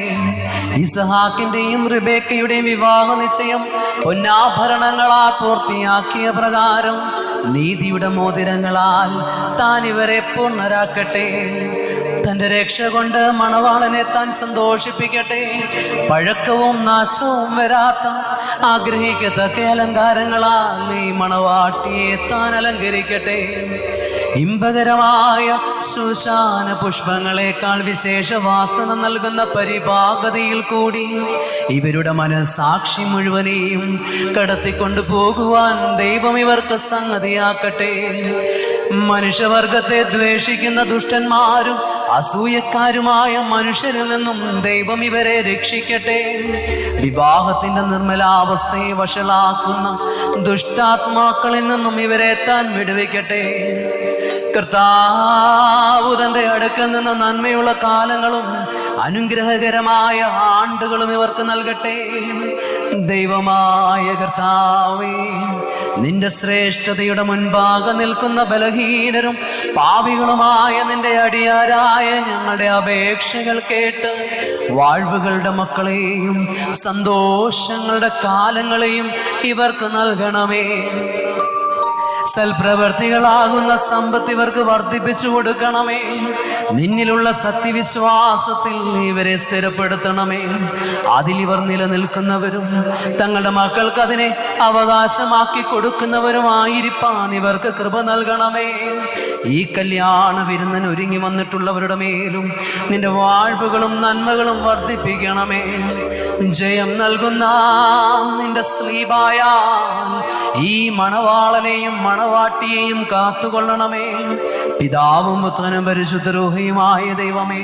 ഇസഹാക്കിന്റെയും റിബേക്കയുടെയും വിവാഹ നിശ്ചയം പൊന്നാഭരണങ്ങളാൽ പൂർത്തിയാക്കിയ പ്രകാരം നീതിയുടെ മോതിരങ്ങളാൽ താൻ ഇവരെ പൂർണ്ണരാക്കട്ടെ. തന്റെ രക്ഷ കൊണ്ട് മണവാളനെ താൻ സന്തോഷിപ്പിക്കട്ടെ. പഴക്കവും നാശവും വരാത്ത ആഗ്രഹിക്കത്തക്ക അലങ്കാരങ്ങളാൽ ഈ മണവാട്ടിയെ താൻ അലങ്കരിക്കട്ടെ. ഇമ്പകരമായ ശുശാന പുഷ്പങ്ങളെക്കാൾ വിശേഷ വാസന നൽകുന്ന പരിപാകതയിൽ കൂടി ഇവരുടെ മനസാക്ഷി മുഴുവനെയും കടത്തിക്കൊണ്ടു പോകുവാൻ ദൈവം ഇവർക്ക് സംഗതിയാക്കട്ടെ. മനുഷ്യവർഗത്തെ ദ്വേഷിക്കുന്ന ദുഷ്ടന്മാരും അസൂയക്കാരുമായ മനുഷ്യരിൽ നിന്നും ദൈവം ഇവരെ രക്ഷിക്കട്ടെ. വിവാഹത്തിന്റെ നിർമ്മലാവസ്ഥയെ വഷളാക്കുന്ന ദുഷ്ടാത്മാക്കളിൽ നിന്നും ഇവരെ താൻ വിടുവിക്കട്ടെ. കർത്താവ് തന്റെ അടുക്കൽ നിന്ന് നന്മയുള്ള കാലങ്ങളും അനുഗ്രഹകരമായ ആണ്ടുകളും ഇവർക്ക് നൽകട്ടെ. ദൈവമായ കർത്താവേ, നിന്റെ ശ്രേഷ്ഠതയുടെ മുൻപാകെ നിൽക്കുന്ന ബലഹീനരും പാപികളുമായ നിന്റെ അടിയാരായ ഞങ്ങളുടെ അപേക്ഷകൾ കേട്ട് വാഴ്വുകളുടെ മക്കളെയും സന്തോഷങ്ങളുടെ കാലങ്ങളെയും ഇവർക്ക് നൽകണമേ. സൽപ്രവർത്തികളാകുന്ന സമ്പത്ത് ഇവർക്ക് വർദ്ധിപ്പിച്ചു കൊടുക്കണമേ. നിന്നിലുള്ള സത്യവിശ്വാസത്തിൽ ഇവരെ സ്ഥിരപ്പെടുത്തണമേ. അതിലിവർ നിലനിൽക്കുന്നവരും തങ്ങളുടെ മക്കൾക്ക് അതിനെ അവകാശമാക്കി കൊടുക്കുന്നവരുമായിരിക്കാൻ ഇവർക്ക് കൃപ നൽകണമേ. ഈ കല്യാണ വിരുന്നിന് ഒരുങ്ങി വന്നിട്ടുള്ളവരുടെ മേലും നിന്റെ വാഴ്വുകളും നന്മകളും വർദ്ധിപ്പിക്കണമേ. ജയം നൽകുന്ന നിന്റെ സ്ലീബായാൽ ഈ മണവാളനെയും മണവാട്ടിയെയും കാത്തുകൊള്ളണമേ. പിതാവും പുത്രനും പരിശുദ്ധ റൂഹിയുമായ ദൈവമേ,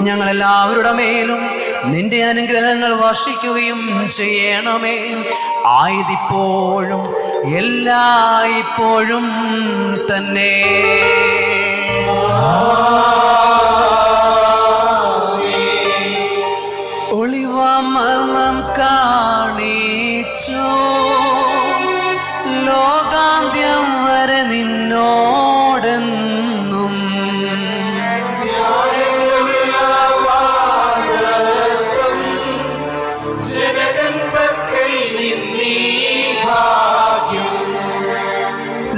ഞങ്ങളെല്ലാവരുടെ മേലും നിന്റെ അനുഗ്രഹങ്ങൾ വർഷിക്കുകയും ചെയ്യണമേ. ആയതിപ്പോഴും എല്ലായ്പ്പോഴും തന്നെ. ഒളിവാമർമ്മം കാണിച്ചു ലോകാന്ത്യം വരെ നിന്നോടെന്നും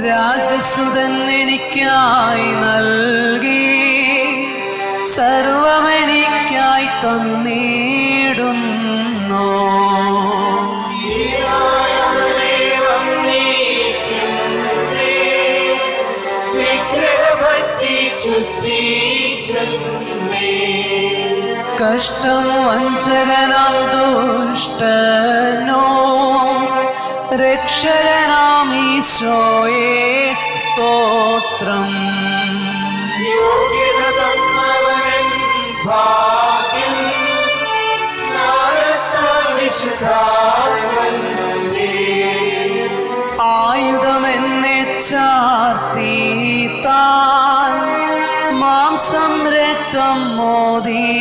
രാജസുതൻ എനിക്കായി നൽകി സർവമെനിക്കായി തന്നിടുന്നു. കഷ്ടം വഞ്ചകനാം ദുഷ്ടനോ രക്ഷകനാം ഈശോയേ സ്തോത്രം. ആയുധമെന്നെ ചാർത്തി താൻ മാംസം രക്തം മോദീരമായി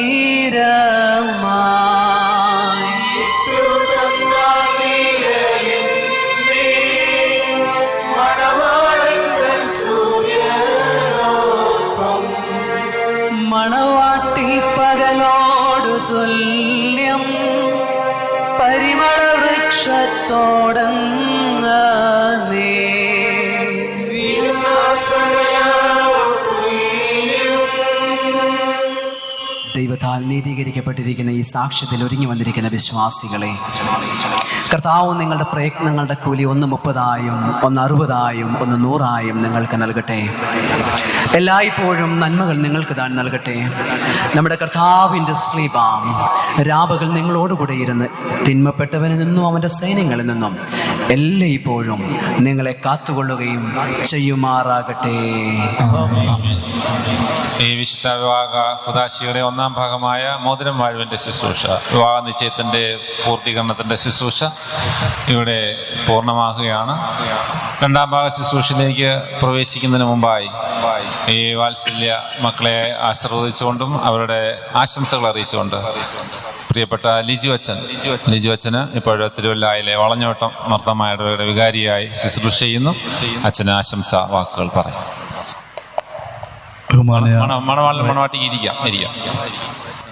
മണവാട്ടി പകലോടു തുല്യം പരിമള വൃക്ഷത്തോടങ്ങേ. ദൈവത്താൽ നീതീകരിക്കപ്പെട്ടിരിക്കുന്ന ഈ സാക്ഷ്യത്തിൽ ഒരുങ്ങി വന്നിരിക്കുന്ന വിശ്വാസികളെ, കർത്താവ് നിങ്ങളുടെ പ്രയത്നങ്ങളുടെ കൂലി 130,000, 160,000, 100,000 നിങ്ങൾക്ക് നൽകട്ടെ. എല്ലായ്പ്പോഴും നന്മകൾ നിങ്ങൾക്ക് താൻ നൽകട്ടെ. നമ്മുടെ കർത്താവിൻ്റെ സ്ലീബാം രാപകൽ നിങ്ങളോടുകൂടെ ഇരുന്ന് തിന്മപ്പെട്ടവനിൽ നിന്നും അവൻ്റെ സൈന്യങ്ങളിൽ നിന്നും എല്ലായ്പ്പോഴും നിങ്ങളെ കാത്തുകൊള്ളുകയും ചെയ്യുമാറാകട്ടെ. ഈ വിശുദ്ധ വിവാഹ കുദാശിയുടെ 1-ാം ഭാഗമായ മോതിരം വാഴ്വിൻ്റെ ശുശ്രൂഷ, വിവാഹ നിശ്ചയത്തിൻ്റെ പൂർത്തീകരണത്തിൻ്റെ ശുശ്രൂഷ ഇവിടെ പൂർണ്ണമാകുകയാണ്. 2-ാം ഭാഗ ശുശ്രൂഷയിലേക്ക് പ്രവേശിക്കുന്നതിന് മുമ്പായി ഈ വാത്സല്യ മക്കളെ ആശീർവദിച്ചുകൊണ്ടും അവരുടെ ആശംസകൾ അറിയിച്ചുകൊണ്ട് പ്രിയപ്പെട്ട ലിജു അച്ഛന് ഇപ്പോഴത്തെ തിരുവല്ലായിലെ വളഞ്ഞോട്ടം മർത്തമായുടെ വികാരിയായി ശുശ്രൂഷ ചെയ്യുന്നു. അച്ഛന് ആശംസ വാക്കുകൾ പറയും. മണവാട്ടിക്ക് ഇരിക്കാം.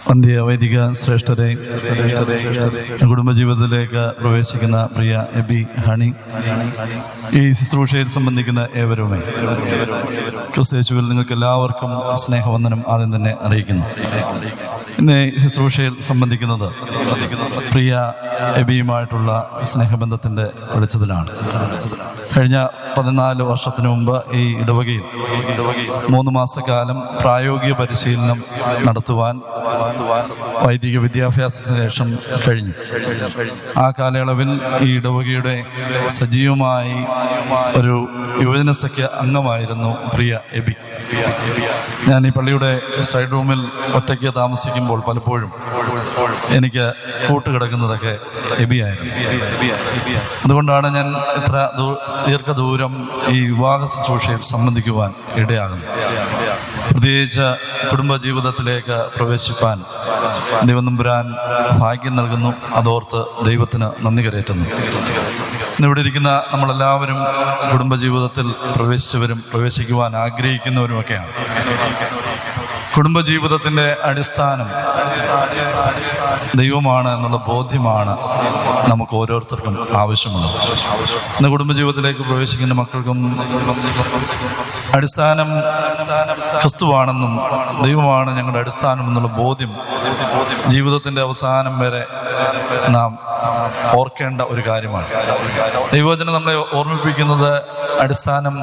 വന്ധ്യവൈദിക ശ്രേഷ്ഠരെ, കുടുംബജീവിതത്തിലേക്ക് പ്രവേശിക്കുന്ന പ്രിയ എബി ഹണി, ഈ ശുശ്രൂഷയിൽ സംബന്ധിക്കുന്ന ഏവരുമേ ക്രിസ്തുയേശുവിൽ നിങ്ങൾക്ക് എല്ലാവർക്കും സ്നേഹവന്ദനം ആദ്യം തന്നെ അറിയിക്കുന്നു. ഇന്ന് ഈ ശുശ്രൂഷയിൽ സംബന്ധിക്കുന്നത് പ്രിയ എബിയുമായിട്ടുള്ള സ്നേഹബന്ധത്തിൻ്റെ വെളിച്ചത്തിലാണ്. കഴിഞ്ഞ 14 വർഷത്തിനു മുമ്പ് ഈ ഇടവകയിൽ 3 മാസക്കാലം പ്രായോഗിക പരിശീലനം നടത്തുവാൻ വൈദിക വിദ്യാഭ്യാസത്തിന് ശേഷം കഴിഞ്ഞു. ആ കാലയളവിൽ ഈ ഇടവകയുടെ സജീവമായി ഒരു യുവജന സഖ്യ അംഗമായിരുന്നു പ്രിയ എബി. ഞാൻ ഈ പള്ളിയുടെ സൈഡ് റൂമിൽ ഒറ്റയ്ക്ക് താമസിക്കുമ്പോൾ പലപ്പോഴും എനിക്ക് കൂട്ടുകിടക്കുന്നതൊക്കെ എബിയായിരുന്നു. അതുകൊണ്ടാണ് ഞാൻ ഇത്ര ദീർഘദൂരം ഈ വിവാഹ ശുശ്രൂഷയിൽ സംബന്ധിക്കുവാൻ ഇടയാകുന്നത്. പ്രത്യേകിച്ച് കുടുംബജീവിതത്തിലേക്ക് പ്രവേശിപ്പാൻ ദൈവനമ്പുരാൻ ഭാഗ്യം നൽകുന്നു. അതോർത്ത് ദൈവത്തിന് നന്ദി കരയറ്റുന്നു. ഇന്നിവിടെ ഇരിക്കുന്ന നമ്മളെല്ലാവരും കുടുംബജീവിതത്തിൽ പ്രവേശിച്ചവരും പ്രവേശിക്കുവാൻ ആഗ്രഹിക്കുന്നവരുമൊക്കെയാണ്. കുടുംബജീവിതത്തിൻ്റെ അടിസ്ഥാനം ദൈവമാണ് എന്നുള്ള ബോധ്യമാണ് നമുക്ക് ഓരോരുത്തർക്കും ആവശ്യമുള്ളത്. ഇന്ന് കുടുംബജീവിതത്തിലേക്ക് പ്രവേശിക്കുന്ന മക്കൾക്കും അടിസ്ഥാനം ക്രിസ്തുവാണെന്നും ദൈവമാണ് ഞങ്ങളുടെ അടിസ്ഥാനം എന്നുള്ള ബോധ്യം ജീവിതത്തിൻ്റെ അവസാനം വരെ നാം ഓർക്കേണ്ട ഒരു കാര്യമാണ്. ദൈവവചനം നമ്മളെ ഓർമ്മിപ്പിക്കുന്നത് അടിസ്ഥാനം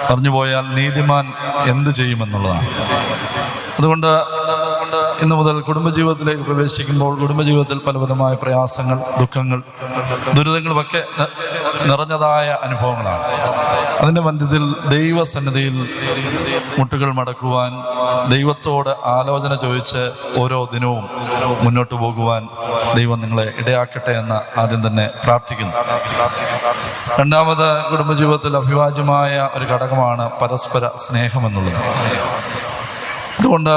പറഞ്ഞുപോയാൽ നീതിമാൻ എന്ത് ചെയ്യുമെന്നുള്ളതാണ്. അതുകൊണ്ട് ഇന്നു മുതൽ കുടുംബജീവിതത്തിലേക്ക് പ്രവേശിക്കുമ്പോൾ കുടുംബജീവിതത്തിൽ പലവിധമായ പ്രയാസങ്ങൾ, ദുഃഖങ്ങൾ, ദുരിതങ്ങളുമൊക്കെ നിറഞ്ഞതായ അനുഭവങ്ങളാണ്. അതിൻ്റെ മധ്യത്തിൽ ദൈവസന്നിധിയിൽ മുട്ടുകൾ മടക്കുവാൻ, ദൈവത്തോട് ആലോചന ചോദിച്ച് ഓരോ ദിനവും മുന്നോട്ട് പോകുവാൻ ദൈവം നിങ്ങളെ ഇടയാക്കട്ടെ എന്ന് ആദ്യം തന്നെ പ്രാർത്ഥിക്കുന്നു. രണ്ടാമത്, കുടുംബജീവിതത്തിൽ അഭിവാജ്യമായ ഒരു ഘടകമാണ് പരസ്പര സ്നേഹമെന്നുള്ളത്. അതുകൊണ്ട്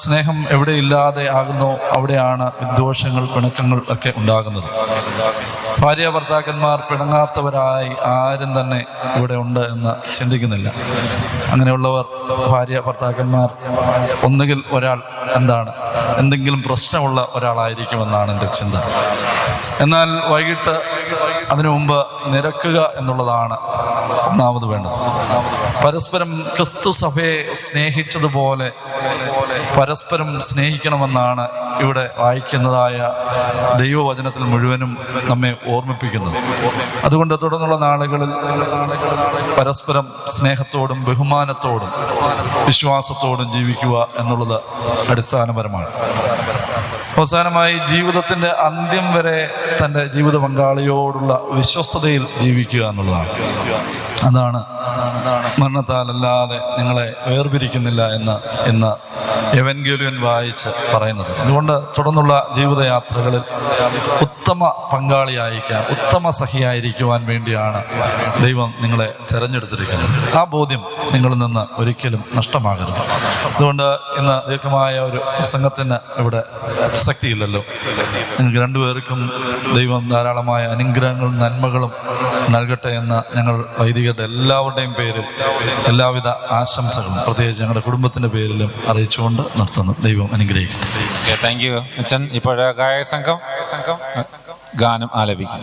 സ്നേഹം എവിടെയില്ലാതെ ആകുന്നോ അവിടെയാണ് വിദ്വേഷങ്ങൾ, പിണക്കങ്ങൾ ഒക്കെ ഉണ്ടാകുന്നത്. ഭാര്യ ഭർത്താക്കന്മാർ പിണങ്ങാത്തവരായി ആരും തന്നെ ഇവിടെ ഉണ്ട് എന്ന് ചിന്തിക്കുന്നില്ല. അങ്ങനെയുള്ളവർ ഭാര്യ ഭർത്താക്കന്മാർ ഒന്നുകിൽ ഒരാൾ എന്തെങ്കിലും പ്രശ്നമുള്ള ഒരാളായിരിക്കുമെന്നാണ് എൻ്റെ ചിന്ത. എന്നാൽ വൈകിട്ട് അതിനു മുമ്പ് നിരക്കുക എന്നുള്ളതാണ് ഒന്നാമത് വേണ്ടത്. പരസ്പരം ക്രിസ്തു സഭയെ സ്നേഹിച്ചതുപോലെ പരസ്പരം സ്നേഹിക്കണമെന്നാണ് ഇവിടെ വായിക്കുന്നതായ ദൈവവചനത്തിൽ മുഴുവനും നമ്മെ ഓർമ്മിപ്പിക്കുന്നത്. അതുകൊണ്ട് തുടർന്നുള്ള നാളുകളിൽ പരസ്പരം സ്നേഹത്തോടും ബഹുമാനത്തോടും വിശ്വാസത്തോടും ജീവിക്കുക എന്നുള്ളത് അടിസ്ഥാനപരമാണ്. അവസാനമായി, ജീവിതത്തിൻ്റെ അന്ത്യം വരെ തൻ്റെ ജീവിത പങ്കാളിയോടുള്ള വിശ്വസ്തതയിൽ ജീവിക്കുക എന്നുള്ളതാണ്. അതാണ് മരണത്താലല്ലാതെ നിങ്ങളെ വേർപിരിക്കുന്നില്ല എന്ന് എവൻഗേലിയൻ വായിച്ച് പറയുന്നത്. അതുകൊണ്ട് തുടർന്നുള്ള ജീവിതയാത്രകളിൽ ഉത്തമ പങ്കാളിയായിരിക്കാൻ, ഉത്തമ സഖിയായിരിക്കുവാൻ വേണ്ടിയാണ് ദൈവം നിങ്ങളെ തിരഞ്ഞെടുത്തിരിക്കുന്നത്. ആ ബോധ്യം നിങ്ങളിൽ നിന്ന് ഒരിക്കലും നഷ്ടമാകരുത്. അതുകൊണ്ട് ഇന്ന് ദീർഘമായ ഒരു പ്രസംഗത്തിന് ഇവിടെ പ്രസക്തിയില്ലല്ലോ. നിങ്ങൾക്ക് രണ്ടുപേർക്കും ദൈവം ധാരാളമായ അനുഗ്രഹങ്ങളും നന്മകളും നൽകട്ടെ എന്ന് ഞങ്ങൾ വൈദികരുടെ എല്ലാവരുടെയും പേരിൽ എല്ലാവിധ ആശംസകളും പ്രത്യേകിച്ച് ഞങ്ങളുടെ കുടുംബത്തിൻ്റെ പേരിലും അറിയിച്ചുകൊണ്ട് നിർത്തുന്നു. ദൈവം അനുഗ്രഹിക്കട്ടെ. താങ്ക് യു അച്ഛൻ. ഇപ്പോഴേ ഗായക സംഘം ഗാനം ആലപിക്കും.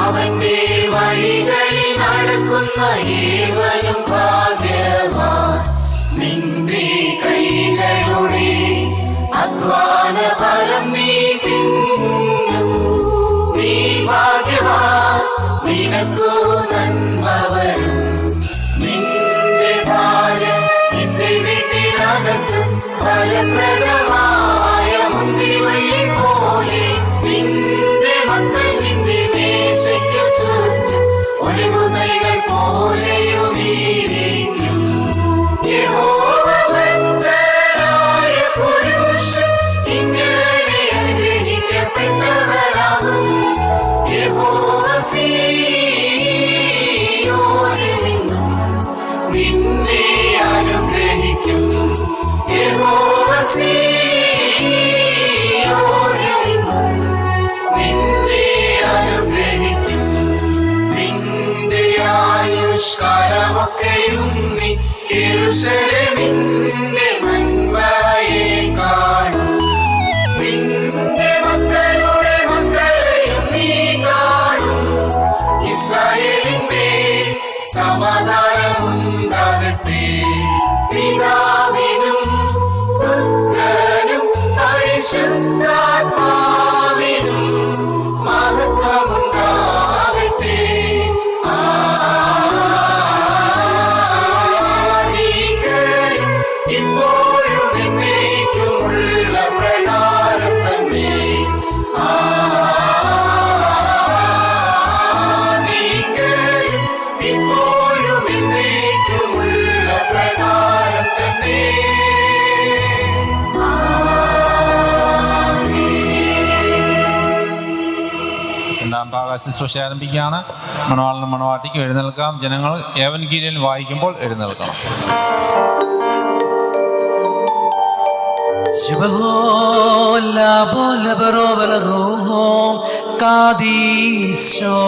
അവന്റെ വഴികളിൽ നടക്കുന്ന ഏവനും ഭാഗ്യവാൻ. നിന്റെ കൈകളുടെ അധ്വാന ഫലം നീ തിന്നും. നീ ഭാഗ്യവാൻ, നിനക്കു നന്മ വരും. നിന്റെ ഭാര്യ നിന്റെ വീട്ടിനകത്ത് ഫലപ്രദമായ മുന്തിരിവള്ളി പോലെ. നിന്റെ മക്കൾ നിന്റെ മേശയ്ക്കു ചുറ്റും ഒലിവുതൈകൾ പോലെയും ഇരിക്കും. യഹോവ ഭക്തരായ പുരുഷൻ ഇങ്ങനെ അനുഗ്രഹിക്കപ്പെട്ടവരാകും. യഹോവ സീയോനിൽ നിന്നും നിന്നെ അനുഗ്രഹിക്കും. യഹോവ സീയോനിൽ നിന്നും നിന്നെ അനുഗ്രഹിക്കും. നിന്റെ ആയുഷ്കാലമൊക്കെയും നീ യെരൂശലേമിന്റെ നന്മയെ കാണും. നിന്റെ മക്കളുടെ മക്കളെയും നീ കാണും. ഇസ്രായേലിന്റെ സമാധാനമുണ്ടാകട്ടെ. പിതാവിനും പുത്രനും പരിശുദ്ധാത്മാവിനും മഹത്വമുണ്ടാകട്ടെ. ആദിയിലും ഇപ്പോഴും എന്നേക്കുമുള്ള പ്രകാരം തന്നെ. ആദിയിലും ഇപ്പോഴും എന്നേക്കുമുള്ള പ്രകാരം തന്നെ. ശുശ്രൂഷ ആരംഭിക്കുകയാണ്. മണവാളനും മണവാട്ടിക്കും എഴുന്നേൽക്കാം. ജനങ്ങൾ ഏവൻഗീലിയൻ വായിക്കുമ്പോൾ എഴുന്നേൽക്കണം. Shibahola bola barovala rohom kadisho.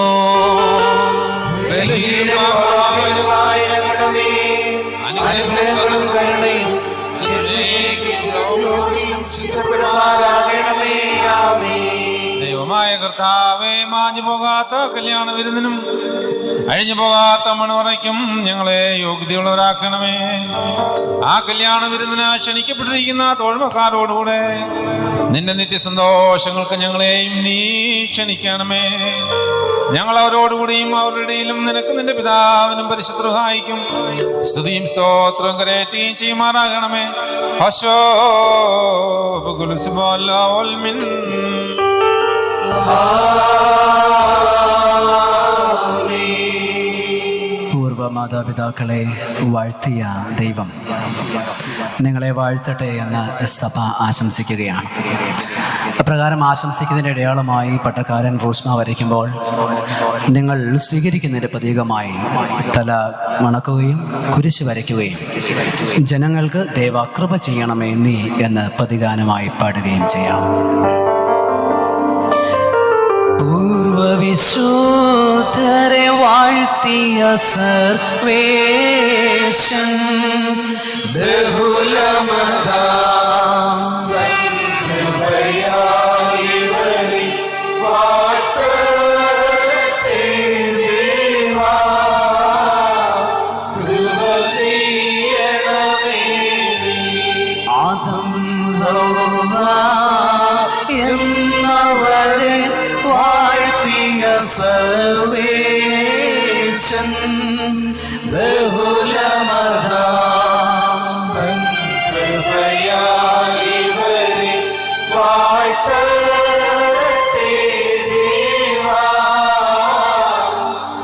അനുഗ്രഹങ്ങളും കരുണയും ദൈവമായ കർത്താവേ, മാഞ്ഞു പോകാത്ത കല്യാണ വിരുന്നിനും അഴിഞ്ഞു പോകാത്ത മണവറയ്ക്കും ഞങ്ങളെ യോഗ്യതയുള്ളവരാക്കണമേ. ആ കല്യാണ വിരുന്നിന് ക്ഷണിക്കപ്പെട്ടിരിക്കുന്ന തോഴ്മക്കാരോടുകൂടെ നിന്റെ നിത്യസന്തോഷങ്ങൾക്ക് ഞങ്ങളെയും നീ ക്ഷണിക്കണമേ. ഞങ്ങൾ അവരോടുകൂടിയും അവരുടെ ഇടയിലും നിനക്ക് നിന്റെ പിതാവിനും പരിശുദ്ധ റൂഹായിക്കും സ്തുതിയും സ്തോത്രവും കരേറ്റുകയും ചെയ്യുമാറാകണമേ. ഹശോ ബുകുലുസ്ബോലോൽമിൻ. പൂർവ മാതാപിതാക്കളെ വാഴ്ത്തിയ ദൈവം നിങ്ങളെ വാഴ്ത്തട്ടെ എന്ന് സഭ ആശംസിക്കുകയാണ്. അപ്രകാരം ആശംസിക്കുന്നതിൻ്റെ അടയാളമായി പട്ടക്കാരൻ റൂഷ്മ വരയ്ക്കുമ്പോൾ നിങ്ങൾ സ്വീകരിക്കുന്നതിൻ്റെ പ്രതീകമായി തല മണക്കുകയും കുരിശ് വരയ്ക്കുകയും ജനങ്ങൾക്ക് ദൈവ കൃപ ചെയ്യണമേ നീ എന്ന് പ്രതിഗാനമായി പാടുകയും ചെയ്യാം. പൂർവവിശുദ്ധരെ വാഴ്ത്തിയ സർവേശൻ ആദം ഹൗവ എന്നവരെ വാഴ്ത്തിയ സർവേശൻ ബഹുലമതാം കൃപയാലിവരെ വാഴ്ത്തട്ടെ ദേവാ,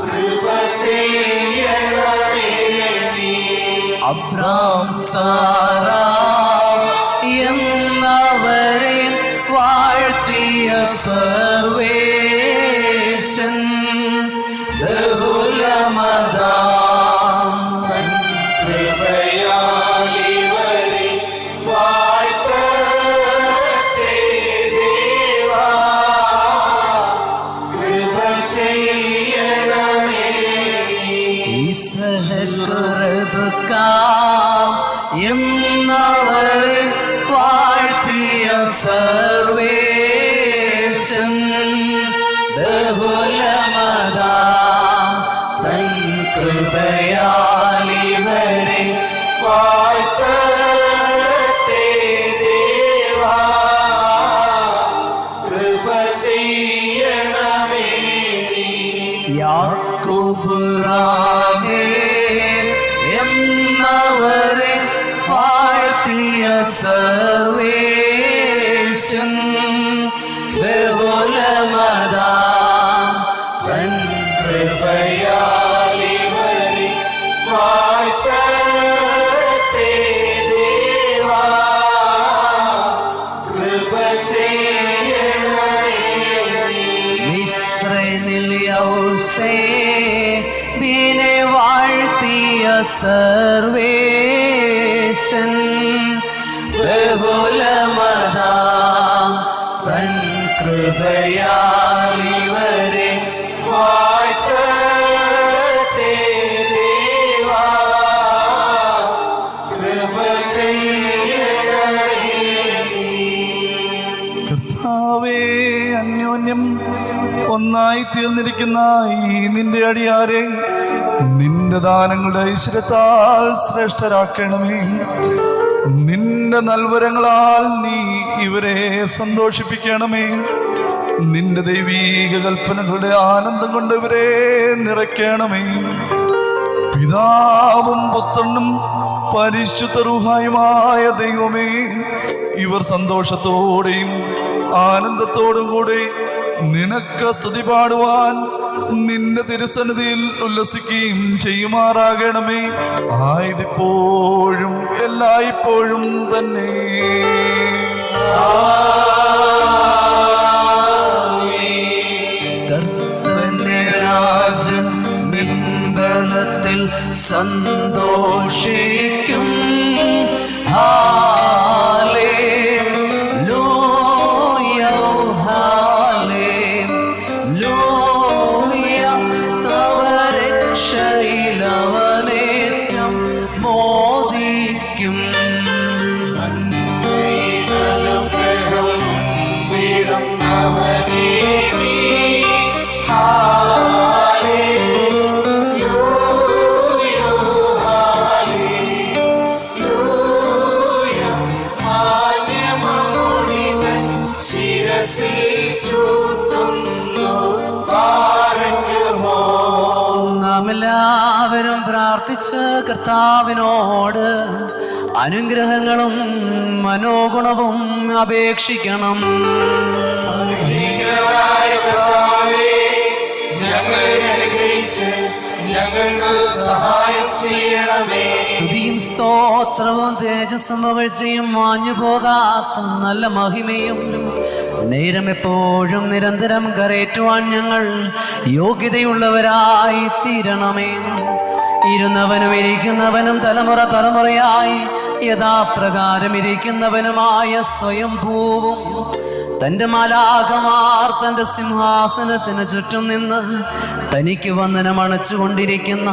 കൃപ ചെയ്യണമേ നീ. അബ്രാം സാറാ എന്നവരെ വാഴ്ത്തിയ സർവേശൻ ബഹുലമതാം കൃപയാലിവരെ വാഴ്ത്തട്ടെ ദേവാ, കൃപ ചെയ്യണമേ നീ. ഈസഹക്കുറബുക്കാം എന്നവരെ വാഴ്ത്തിയ സർവേശൻ ബഹുലമതാം തൻ കൃപയാലിവരെ വാഴ്ത്തട്ടെ ദേവാ, കൃപ ചെയ്യണമേ നീ. യാക്കോബുറാഹേ എന്നവരെ വാഴ്ത്തിയ സർവേശൻ ബഹുലമതാം തൻ കൃപയാലിവരെ വാഴ്ത്തട്ടെ ദേവാ, കൃപ ചെയ്യണമേ നീ. മിസ്രൈനിൽ യൗസേബിനെ വാഴ്ത്തിയ സർവേശൻ ബഹുലമതാം തൻ കൃപയാലിവരെ വാഴ്ത്തട്ടെ ദേവാ, കൃപ ചെയ്യണമേ നീ. കർത്താവേ, അന്യോന്യം ഒന്നായി തീർന്നിരിക്കുന്ന ഈ നിന്റെ അടിയാരെ നിന്റെ ദാനങ്ങളുടെ ഐശ്വര്യത്താൽ ശ്രേഷ്ഠരാക്കണമേ. നിന്റെ നൽവരങ്ങളാൽ നീ ഇവരെ സന്തോഷിപ്പിക്കണമേ. നിന്റെ ദൈവീക കൽപ്പനകളുടെ ആനന്ദം കൊണ്ട് ഇവരെ നിറയ്ക്കണമേ. പിതാവും പുത്രനും പരിശുദ്ധ റൂഹായുമായ ദൈവമേ, ഇവർ സന്തോഷത്തോടെയും ആനന്ദത്തോടും കൂടെ നിനക്ക് സ്തുതി പാടുവാൻ നിന്റെ തിരുസന്നിധിയിൽ ഉല്ലസിക്കുകയും ചെയ്യുമാറാകണമേ. ആയതിപ്പോഴും എല്ലായ്പ്പോഴും തന്നെ. കർത്തൃ സന്തോഷിക്കും. ഹല്ലേലൂയ, ഹല്ലേലൂയ. തവ രക്ഷയിലവനേറ്റം മോദിക്കും. നാം എല്ലാവരും പ്രാർത്ഥിച്ച് കർത്താവിനോട് അനുഗ്രഹങ്ങളും മനോഗുണവും അപേക്ഷിക്കണം. ഞങ്ങളെ അനുഗ്രഹിച്ച് ഞങ്ങൾക്ക് സഹായം ചെയ്യണമേ. സ്തുതിയും സ്തോത്രവും തേജസ്സും പുകഴ്ചയും മാഞ്ഞു പോകാത്ത നല്ല മഹിമയും നേരം എപ്പോഴും നിരന്തരം കരേറ്റുവാൻ ഞങ്ങൾ യോഗ്യതയുള്ളവരായി തീരണമേ. ഇരുന്നവനും ഇരിക്കുന്നവനും തലമുറ തലമുറയായി യഥാപ്രകാരം ഇരിക്കുന്നവനുമായ സ്വയംഭൂവും തന്റെ മാലാഖമാർ തന്റെ സിംഹാസനത്തിന് ചുറ്റും നിന്ന് തനിക്ക് വന്ദനം അണച്ചുകൊണ്ടിരിക്കുന്ന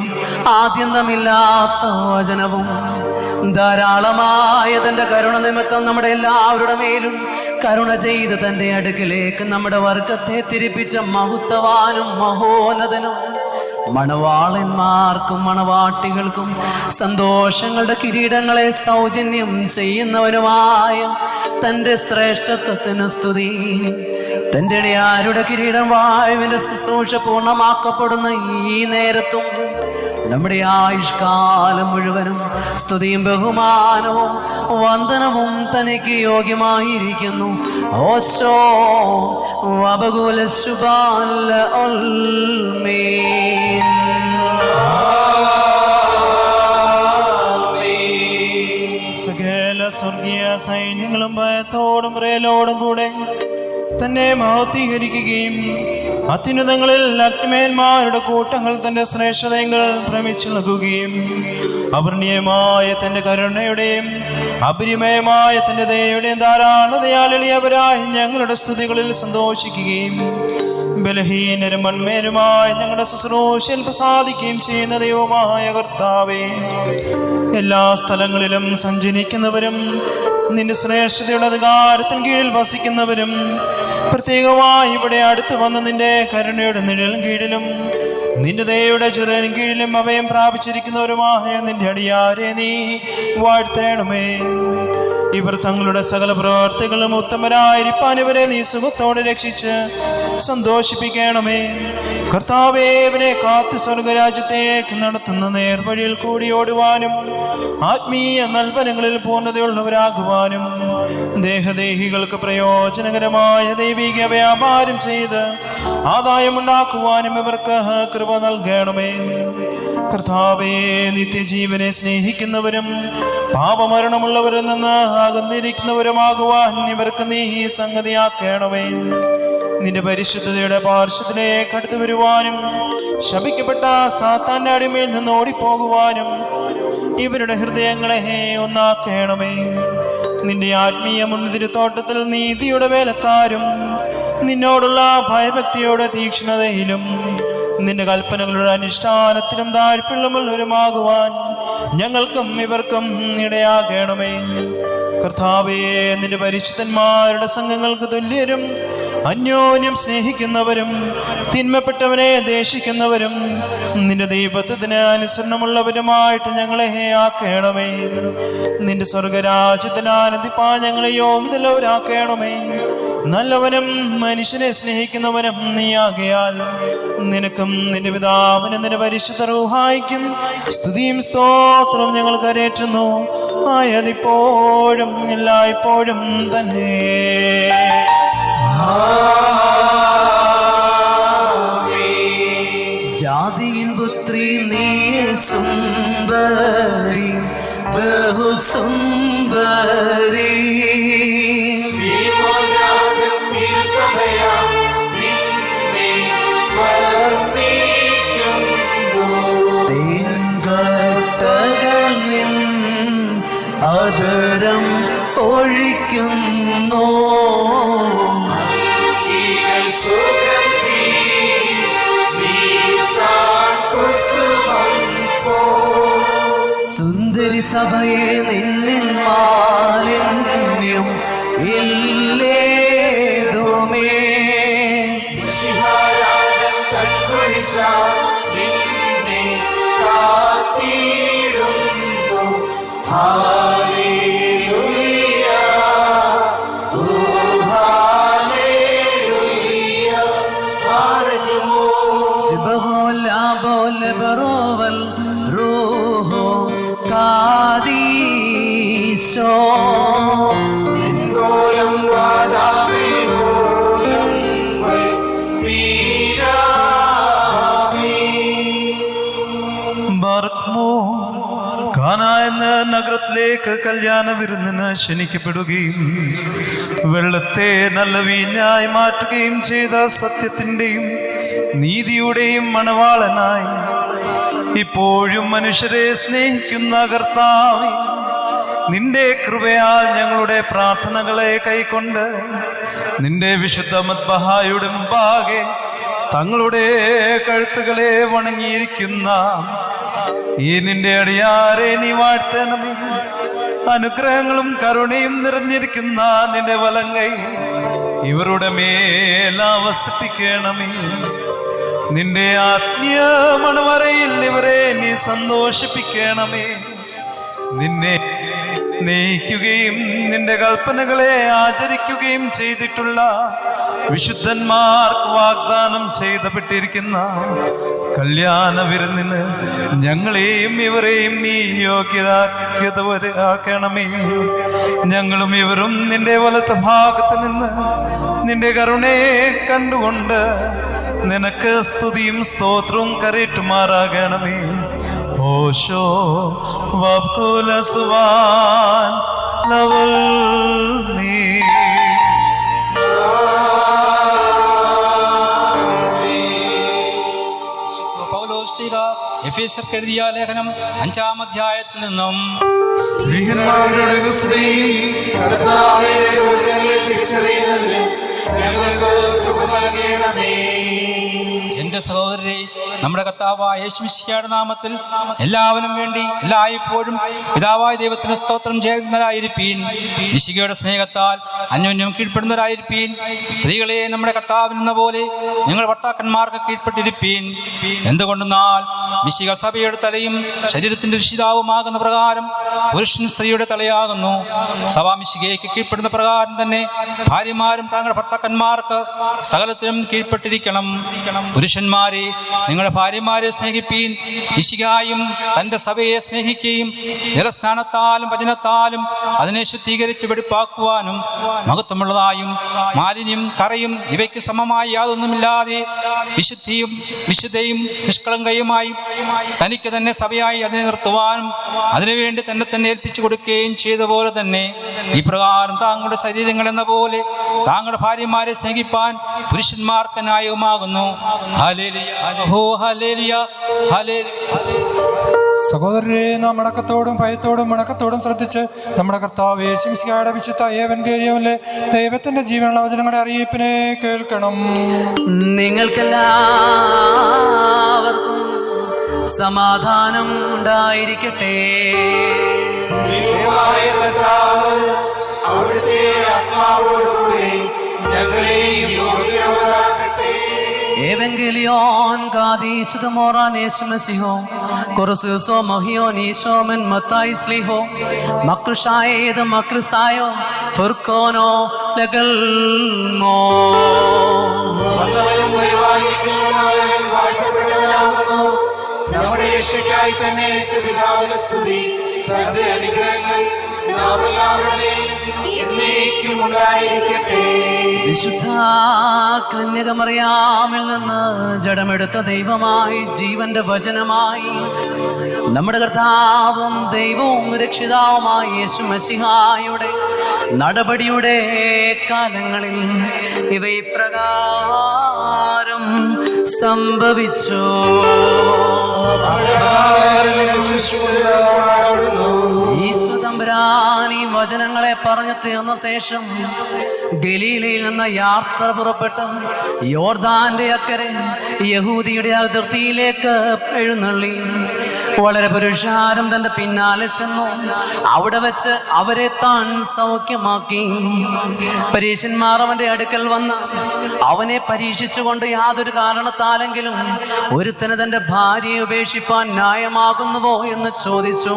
ആദ്യന്തമില്ലാത്ത വചനവും ധാരാളമായ തന്റെ കരുണ നിമിത്തം നമ്മുടെ എല്ലാവരുടെ മേലും കരുണ ചെയ്ത് തന്റെ അടുക്കിലേക്ക് നമ്മുടെ വർഗത്തെ തിരിപ്പിച്ച മഹത്വവാനും മഹോന്നതനും മണവാളന്മാർക്കും മണവാട്ടികൾക്കും സന്തോഷങ്ങളുടെ കിരീടങ്ങളെ സൗജന്യം ചെയ്യുന്നവനുമായ തന്റെ ശ്രേഷ്ഠത്വത്തിന് സ്തുതി. തന്റെ ഇടയാരുടെ കിരീടം വായുവിന്റെ ശുശ്രൂഷ പൂർണ്ണമാക്കപ്പെടുന്ന ഈ നേരത്തും നമ്മുടെ ആയുഷ്കാലം മുഴുവനും സ്തുതിയും ബഹുമാനവും വന്ദനവും തനിക്ക് യോഗ്യമായിരിക്കുന്നു. ഓശോ വബകുല ശുഭാല ഒൽമീൻ. സകല സ്വർഗീയ സൈന്യങ്ങളും ഭയത്തോടും പ്രേലോടും കൂടെ തന്നെ മഹത്വീകരിക്കുകയും അത്യുന്നതങ്ങളിൽ അഗ്നിമേന്മാരുടെ കൂട്ടങ്ങൾ തന്റെ ശ്രേഷ്ഠതകൾ ഭ്രമിച്ചു നൽകുകയും അവർണീയമായ തന്റെ കരുണയുടെയും അപരിമയമായ തന്റെ ദയയുടെയും ധാരാളതയാൽ എളിയവരായി ഞങ്ങളുടെ സ്തുതികളിൽ സന്തോഷിക്കുകയും ബലഹീനരും മൺമേരുമായി ഞങ്ങളുടെ ശുശ്രൂഷയിൽ പ്രസാദിക്കുകയും ചെയ്യുന്ന ദൈവമായ കർത്താവേ, എല്ലാ സ്ഥലങ്ങളിലും സഞ്ചരിക്കുന്നവരും നിന്റെ ശ്രേഷ്ഠതയുടെ അധികാരത്തിന് കീഴിൽ വസിക്കുന്നവരും പ്രത്യേകമായി ഇവിടെ അടുത്ത് വന്ന് നിന്റെ കരുണയുടെ നിഴലിൻ കീഴിലും നിന്റെ ദയയുടെ ചെറിയ കീഴിലും അഭയം പ്രാപിച്ചിരിക്കുന്നവരുമായ നിന്റെ അടിയാരെ നീ വാഴ്ത്തേണമേ. ഇവർ തങ്ങളുടെ സകല പ്രവർത്തികളും ഉത്തമരായിരിക്കാൻ ഇവരെ നീ സുഖത്തോടെ രക്ഷിച്ച് സന്തോഷിപ്പിക്കണമേ. കർത്താവേ, ഇവരെ കാത്തു സ്വർഗരാജ്യത്തേക്ക് നടത്തുന്ന നേർവഴിയിൽ കൂടി ഓടുവാനും ആത്മീയ നൽപനങ്ങളിൽ പൂർണ്ണതയുള്ളവരാകുവാനും ദേഹദേഹികൾക്ക് പ്രയോജനകരമായ ദൈവിക വ്യാപാരം ചെയ്ത് ആദായമുണ്ടാക്കുവാനും ഇവർക്ക് കൃപ നൽകണമേ. കർത്താവേ, നിത്യജീവനെ സ്നേഹിക്കുന്നവരും പാപമരണമുള്ളവരിൽ നിന്ന് അകന്നിരിക്കുന്നവരുമാകുവാൻ ഇവർക്ക് നീ സംഗതിയാക്കണമേ. നിന്റെ പരിശുദ്ധതയുടെ പാർശ്വത്തിലേക്ക് അടുത്തു വരുവാനും ശപിക്കപ്പെട്ട സാത്താന്റെ അടിമയിൽ നിന്ന് ഓടിപ്പോകുവാനും ഇവരുടെ ഹൃദയങ്ങളെ ഒന്നാക്കണമേ. നിന്റെ ആത്മീയ മുൻതിരുത്തോട്ടത്തിൽ നീതിയുടെ വേലക്കാരും നിന്നോടുള്ള ഭയഭക്തിയുടെ തീക്ഷ്ണതയിലും നിന്റെ കൽപ്പനകളുടെ അനുഷ്ഠാനത്തിനും താഴ്പിള്ളമുള്ളവരുമാകുവാൻ ഞങ്ങൾക്കും ഇവർക്കും ഇടയാകണമേ. കർത്താവേ, നിന്റെ പരിശുദ്ധന്മാരുടെ സംഘങ്ങൾക്ക് തുല്യരും അന്യോന്യം സ്നേഹിക്കുന്നവരും തിന്മപ്പെട്ടവനെ ദേശിക്കുന്നവരും നിന്റെ ദൈവത്വത്തിന് അനുസരണമുള്ളവരുമായിട്ട് ഞങ്ങളെ ആക്കണമേ. നിന്റെ സ്വർഗരാജ്യത്തിന് ആനന്ദിപ്പാ ഞങ്ങളെ യോഗ്യതയുള്ളവരാക്കണമേ. നല്ലവനും മനുഷ്യനെ സ്നേഹിക്കുന്നവനും നീയാകയാൽ നിനക്കും നിന്റെ പിതാവിനും നിന്റെ പരിശുദ്ധ റൂഹായിക്കും സ്തുതിയും സ്തോത്രവും ഞങ്ങൾ കരേറ്റുന്നു, ആയതിപ്പോഴും എല്ലായ്പ്പോഴും തന്നെ. ജാതിയിൻ പുത്രി നീ സുന്ദരി ബഹുസുന്ദരി, തിരുസഭയാ നിന്നെ വർണ്ണിക്കുന്നു. പൊഴിക്കുന്നു. സുന്ദരി സഭയെ നിന്നിൽ മാലിന്യം ഇല്ലേതുമേ. കാനാ എന്ന നഗരത്തിലേക്ക് കല്യാണ വിരുന്നിന് ക്ഷണിക്കപ്പെടുകയും വെള്ളത്തെ നല്ല വീഞ്ഞായി മാറ്റുകയും ചെയ്ത സത്യത്തിൻ്റെയും നീതിയുടെയും മണവാളനായി ഇപ്പോഴും മനുഷ്യരെ സ്നേഹിക്കുന്ന കർത്താവേ, നിന്റെ കൃപയാൽ ഞങ്ങളുടെ പ്രാർത്ഥനകളെ കൈക്കൊണ്ട് നിന്റെ വിശുദ്ധ മദ്ബഹായുടെ മുമ്പാകെ തങ്ങളുടെ കഴുത്തുകളെ വണങ്ങിയിരിക്കുന്ന ഈ നിന്റെ അടിയാരെ നീ വാഴ്ത്തണമേ. അനുഗ്രഹങ്ങളും കരുണയും നിറഞ്ഞിരിക്കുന്ന നിന്റെ വലങ്കൈ ഇവരുടെ മേലാവസിപ്പിക്കണമേ. നിന്റെ ആത്മീയ മണവറയിൽ ഇവരെ നീ സന്തോഷിപ്പിക്കണമേ. നിന്നെ സ്നേഹിക്കുകയും നിന്റെ കൽപ്പനകളെ ആചരിക്കുകയും ചെയ്തിട്ടുള്ള വിശുദ്ധന്മാർക്ക് വാഗ്ദാനം ചെയ്തപ്പെട്ടിരിക്കുന്ന കല്യാണ വിരുന്നിന് ഞങ്ങളെയും ഇവരെയും നീ യോഗ്യരാക്കിയവരാക്കണമേ. ഞങ്ങളും ഇവരും നിന്റെ വലത്തെ ഭാഗത്ത് നിന്ന് നിന്റെ കരുണയെ കണ്ടുകൊണ്ട് നിനക്ക് സ്തുതിയും സ്തോത്രവും കരേറ്റുമാറാകണമേ. ഓശോ വബ്കുല സുവാൻ ലവൽ നീ. എഫേസ്യർക്ക് എഴുതിയ ലേഖനം 5-ാം അധ്യായത്തിൽ നിന്നും എന്റെ സഹോദരരെ, നമ്മുടെ കർത്താവായ യേശുമിശിഹായുടെ നാമത്തിൽ എല്ലാവരും വേണ്ടി എല്ലായ്പ്പോഴും പിതാവായ ദൈവത്തിന് സ്തോത്രം ചെയ്യുന്നവരായിരിപ്പീൻ. മിശിഹയുടെ സ്നേഹത്താൽ അന്യോന്യം കീഴ്പ്പെടുന്നവരായിരിപ്പീൻ. സ്ത്രീകളെ നമ്മുടെ കർത്താവിനെന്ന പോലെ നിങ്ങൾ ഭർത്താക്കന്മാർക്ക് കീഴ്പ്പെട്ടിരിപ്പീൻ. എന്തുകൊണ്ടെന്നാൽ മിശിഹ സഭയുടെ തലയും ശരീരത്തിന്റെ രക്ഷിതാവുമാകുന്ന പ്രകാരം പുരുഷൻ സ്ത്രീയുടെ തലയാകുന്നു. സഭ മിശിഹയ്ക്ക് കീഴ്പ്പെടുന്ന പ്രകാരം തന്നെ ഭാര്യമാരും തങ്ങളുടെ ഭർത്താക്കന്മാർക്ക് സകലത്തിനും കീഴ്പ്പെട്ടിരിക്കണം. പുരുഷന്മാരെ, നിങ്ങളുടെ ഭാര്യമാരെ സ്നേഹിപ്പീൻ. മിശിഹായും തന്റെ സഭയെ സ്നേഹിക്കുകയും ജലസ്നാനത്താലും വചനത്താലും അതിനെ ശുദ്ധീകരിച്ച് വെടിപ്പാക്കുവാനും മഹത്വമുള്ളതായും മാലിന്യം കറയും ഇവയ്ക്ക് സമമായി യാതൊന്നുമില്ലാതെ വിശുദ്ധയും നിഷ്കളങ്കയുമായി തനിക്ക് തന്നെ സഭയായി അതിനെ നിർത്തുവാനും അതിനുവേണ്ടി തന്നെ ഏൽപ്പിച്ചു കൊടുക്കുകയും ചെയ്ത പോലെ തന്നെ ഈ പ്രകാരം താങ്കളുടെ ശരീരങ്ങൾ എന്ന പോലെ താങ്കളുടെ ഭാര്യമാരെ സ്നേഹിപ്പാൻ പുരുഷന്മാർക്ക് ന്യായവുമാകുന്നു. സഹോദരരെ, നാം അടക്കത്തോടും ഭയത്തോടും വണക്കത്തോടും ശ്രദ്ധിച്ച് നമ്മുടെ കർത്താവ് യേശുമിശിഹായുടെ വിശുദ്ധ ഏവൻഗേലിയോനിലെ ദൈവത്തിന്റെ ജീവനുള്ള വചനങ്ങളുടെ അറിയിപ്പിനെ കേൾക്കണം. നിങ്ങൾക്കെല്ലാവർക്കും സമാധാനം ഉണ്ടായിരിക്കട്ടെ. അവിടുത്തെ ആത്മാവോടുകൂടി ഞങ്ങളെയും Evangelion gadi sudamora nesmesiho korsuso mohio nisho men matai sliho makrushaye the makrusayo furkono legalmo നമ്മുടെ രക്ഷയ്ക്കായി തന്നെ പിതാവിന്റെ സ്തുതി തന്റെ അനുഗ്രഹങ്ങൾ വിശുദ്ധ കന്യകമറിയാമിൽ നിന്ന് ജഡമെടുത്ത ദൈവമായി ജീവന്റെ വചനമായി നമ്മുടെ കർത്താവും ദൈവവും രക്ഷിതാവുമായ യേശു മശിഹായുടെ നടപടിയുടെ കാലങ്ങളിൽ ഇവ ഇപ്രകാരം സംഭവിച്ചു. ഈശോ തമ്പുരാൻ ഈ വചനങ്ങളെ വചനങ്ങളെ പറഞ്ഞു തീർന്ന ശേഷം ഗലീലയിൽ നിന്ന് യാത്ര പുറപ്പെട്ട് യോർദാന്റെ അക്കരെ യഹൂദിയുടെ അതിർത്തിയിലേക്ക് എഴുന്നള്ളി. വളരെ പുരുഷാരം തന്റെ പിന്നാലെ ചെന്നു. അവിടെ വെച്ച് അവരെ താൻ സൗഖ്യമാക്കി. പരീശന്മാർ അവന്റെ അടുക്കൽ വന്ന് അവനെ പരീക്ഷിച്ചുകൊണ്ട് യാതൊരു കാരണത്താലെങ്കിലും ഒരുത്തന് തന്റെ ഭാര്യയെ ഉപേക്ഷിപ്പാൻ ന്യായമാകുന്നുവോ എന്ന് ചോദിച്ചു.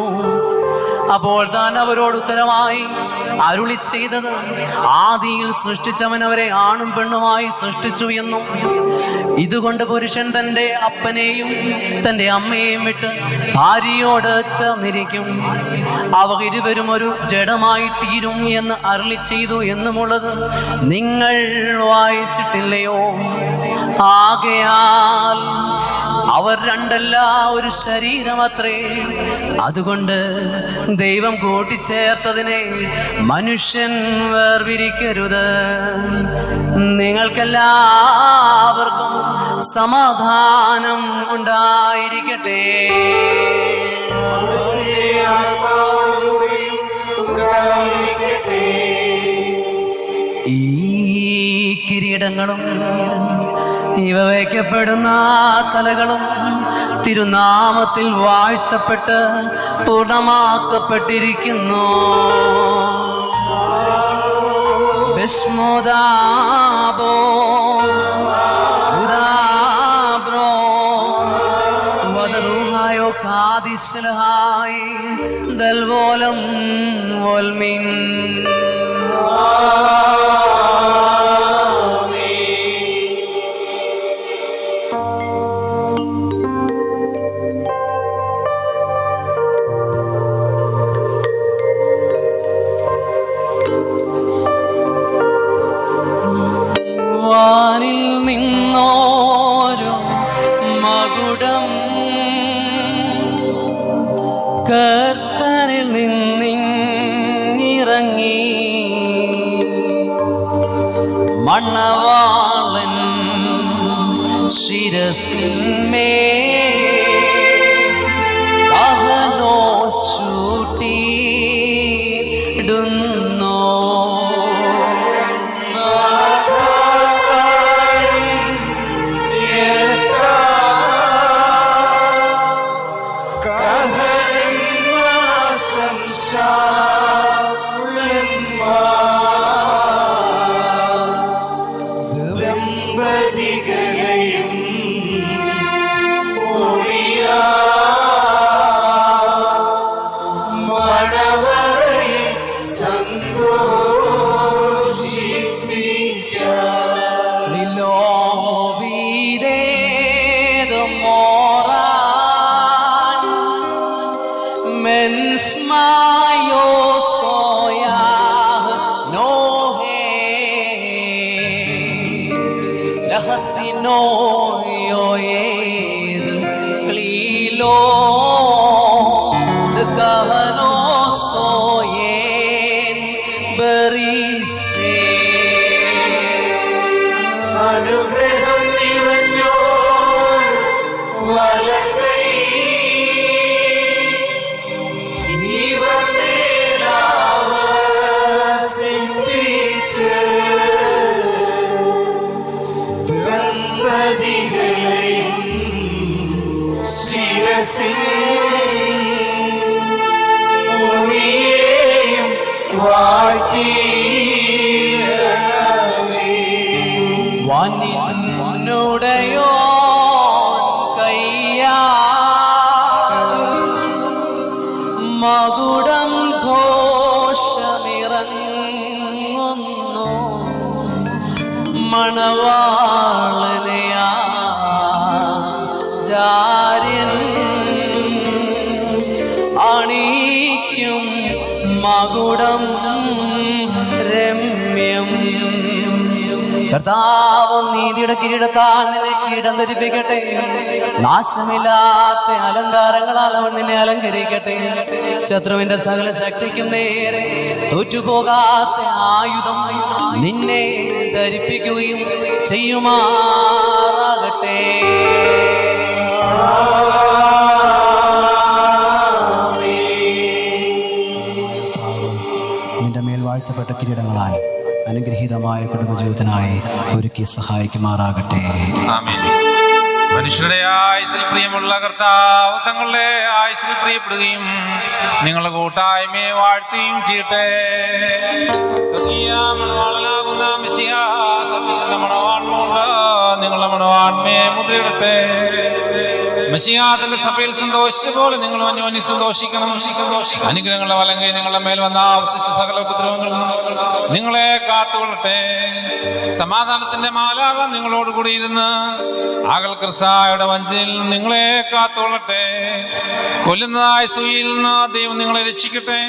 അപ്പോൾ താൻ അവരോട് ഉത്തരമായി അരുളി ചെയ്തത്, ആദിയിൽ സൃഷ്ടിച്ചവൻ അവരെ ആണും പെണ്ണുമായി സൃഷ്ടിച്ചു എന്നും ഇതുകൊണ്ട് പുരുഷൻ തന്റെ അപ്പനെയും തന്റെ അമ്മയെയും വിട്ട് ഭാര്യയോട് ചേർന്നിരിക്കും, അവർ ഇരുവരും ഒരു ജഡമായി തീരും എന്ന് അരുളി ചെയ്തു എന്നുമുള്ളത് നിങ്ങൾ വായിച്ചിട്ടില്ലയോ? ആകയാൽ അവർ രണ്ടല്ല ഒരു ശരീരമത്രേ. അതുകൊണ്ട് ദൈവം കൂട്ടിച്ചേർത്തതിനെ മനുഷ്യൻ വേർപിരിക്കരുത്. നിങ്ങൾക്കെല്ലാവർക്കും സമാധാനം ഉണ്ടായിരിക്കട്ടെ. ഈ കിരീടങ്ങളും ഇവ വയ്ക്കപ്പെടുന്ന തലകളും തിരുനാമത്തിൽ വാഴ്ത്തപ്പെട്ട് പൂർണ്ണമാക്കപ്പെട്ടിരിക്കുന്നു. ബിസ്മോദാബോ ഉദാബ്രോ വദറുഹായോ കാദിസ്ലഹായി ദൽവോലം വോൽമിൻ. വാനിൽ നിന്നോരു മകുടം കർത്തനിൽ നിന്നിറങ്ങി, മണവാളൻ ശിരസിന്മേൽ കഹനോ ചൂട്ടിയിടുന്നു. അനുഗ്രഹം നിറഞ്ഞോ വലകൈ ഇവമേലാവസിപ്പിച്ച് ദമ്പതികളെയും ശിരസിൽ മുടിയേയും വാഴ്ത്തി നുടയോ കയ്യാ മകുടം ഘോഷമിറങ്ങുന്നു, മണവാളനയാ ജാര്യൻ അണിക്കും മകുടം രമ്യം. കർത്താവ് നീതിയുടെ കിരീടത്താൽ നിന്നെ കിരീടം ധരിപ്പിക്കട്ടെ. നാശമില്ലാത്ത അലങ്കാരങ്ങളാൽ അവൻ നിന്നെ അലങ്കരിക്കട്ടെ. ശത്രുവിന്റെ സകല ശക്തിക്കും നേരെ തോറ്റുപോകാത്ത ആയുധം നിന്നെ ധരിപ്പിക്കുകയും ചെയ്യുമാറാകട്ടെ. നിന്റെ മേൽ വാഴ്ത്തപ്പെട്ട കിരീടങ്ങളാൽ അനുഗ്രഹീതമായ കുടുംബജീവിതത്തിനായി ഒരുക്കി സഹായിക്കുമാറാകട്ടെ. ആമേൻ. മനുഷ്യരുടെ ആയുസിൽ പ്രിയമുള്ള കർത്താവ് തങ്ങളുടെ ആയുസിൽ പ്രിയപ്പെടുകയും നിങ്ങളുടെ കൂട്ടായ്മയെ വാഴ്ത്തുകയും ചെയ്യട്ടെ. സ്വർഗീയ മണവാളനാകുന്ന മെസ്സിയ സത്യത്തിന്റെ മണവാൺമുണ്ട് നിങ്ങളുടെ മണവാൺമയെ മുദ്രയിടട്ടെ. മെസ്സിയ തന്റെ സഭയിൽ സന്തോഷിച്ച പോലെ നിങ്ങൾ അന്യോന്യം സന്തോഷിക്കണം. അനുഗ്രഹങ്ങളുടെ വലങ്കൈ നിങ്ങളുടെ മേൽ വന്ന ആവർത്തിച്ച സകല ഉപദ്രവങ്ങളും നിങ്ങളെ കാത്തുകൊള്ളട്ടെ. സമാധാനത്തിന്റെ മാലാക നിങ്ങളോട് കൂടി ഇരുന്ന് ആകൽ ക്രിസ്തായുടെ വഞ്ചനയിൽ നിങ്ങളെ കാത്തുകൊള്ളട്ടെ. കൊല്ലുന്നതായ സൂയിൽ നിന്ന് ദൈവം നിങ്ങളെ രക്ഷിക്കട്ടെ.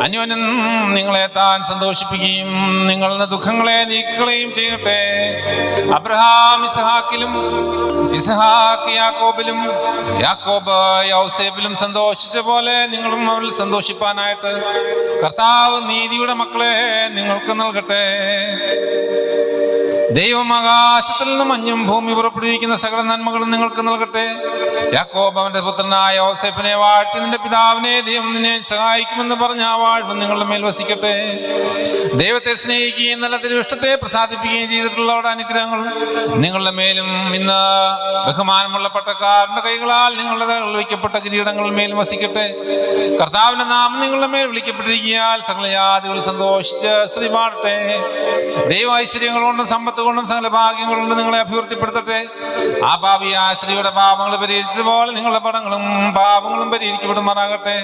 അന്യോന്യം നിങ്ങളെ താൻ സന്തോഷിപ്പിക്കുകയും നിങ്ങളുടെ ദുഃഖങ്ങളെ നീക്കുകയും ചെയ്യട്ടെ. അബ്രഹാം ഇസഹാക്കിലും ഇസഹാക്ക് യാക്കോബിലും യാക്കോബ് യൗസേബിലും സന്തോഷിച്ച പോലെ നിങ്ങളും അവരിൽ സന്തോഷിപ്പാനായിട്ട് കർത്താവ് നീതിയുടെ മക്കളെ നിങ്ങൾക്ക് നൽകട്ടെ. ദൈവം ആകാശത്തിൽ നിന്ന് മഞ്ഞും ഭൂമി പുറപ്പെടുവിക്കുന്ന സകല നന്മകളും നിങ്ങൾക്ക് നൽകട്ടെ. യാക്കോബ് അവന്റെ പുത്രനായ യോസേഫിനെ വാഴ്ത്തി നിന്റെ പിതാവിനെ ദൈവം നിന്നെ സഹായിക്കുമെന്ന് പറഞ്ഞ ആ വാഴ്വ് നിങ്ങളുടെ മേൽ വസിക്കട്ടെ. ദൈവത്തെ സ്നേഹിക്കുകയും നല്ല തിരുവിഷ്ടത്തെ പ്രസാദിപ്പിക്കുകയും ചെയ്തിട്ടുള്ളവരുടെ അനുഗ്രഹങ്ങൾ നിങ്ങളുടെ മേലും ഇന്ന് ബഹുമാനമുള്ള പട്ടക്കാരന്റെ കൈകളാൽ നിങ്ങളുടെ വയ്ക്കപ്പെട്ട കിരീടങ്ങളുടെ മേലും വസിക്കട്ടെ. കർത്താവിന്റെ നാമം നിങ്ങളുടെ മേൽ വിളിക്കപ്പെട്ടിരിക്കാൻ സകല ജാതികൾ സന്തോഷിച്ച് സ്തുതി പാടട്ടെ. ദൈവ ഐശ്വര്യങ്ങൾ കൊണ്ടും സമ്പത്ത് കൊണ്ടും സകല ഭാഗ്യങ്ങൾ കൊണ്ട് നിങ്ങളെ അഭിവൃദ്ധിപ്പെടുത്തട്ടെ. ആ പാപിയ സ്ത്രീയുടെ പാപങ്ങൾ പരിഹരിച്ചതുപോലെ നിങ്ങളുടെ പടങ്ങളും പാപങ്ങളും പരിഹരിക്കപ്പെടുമാറാകട്ടെ.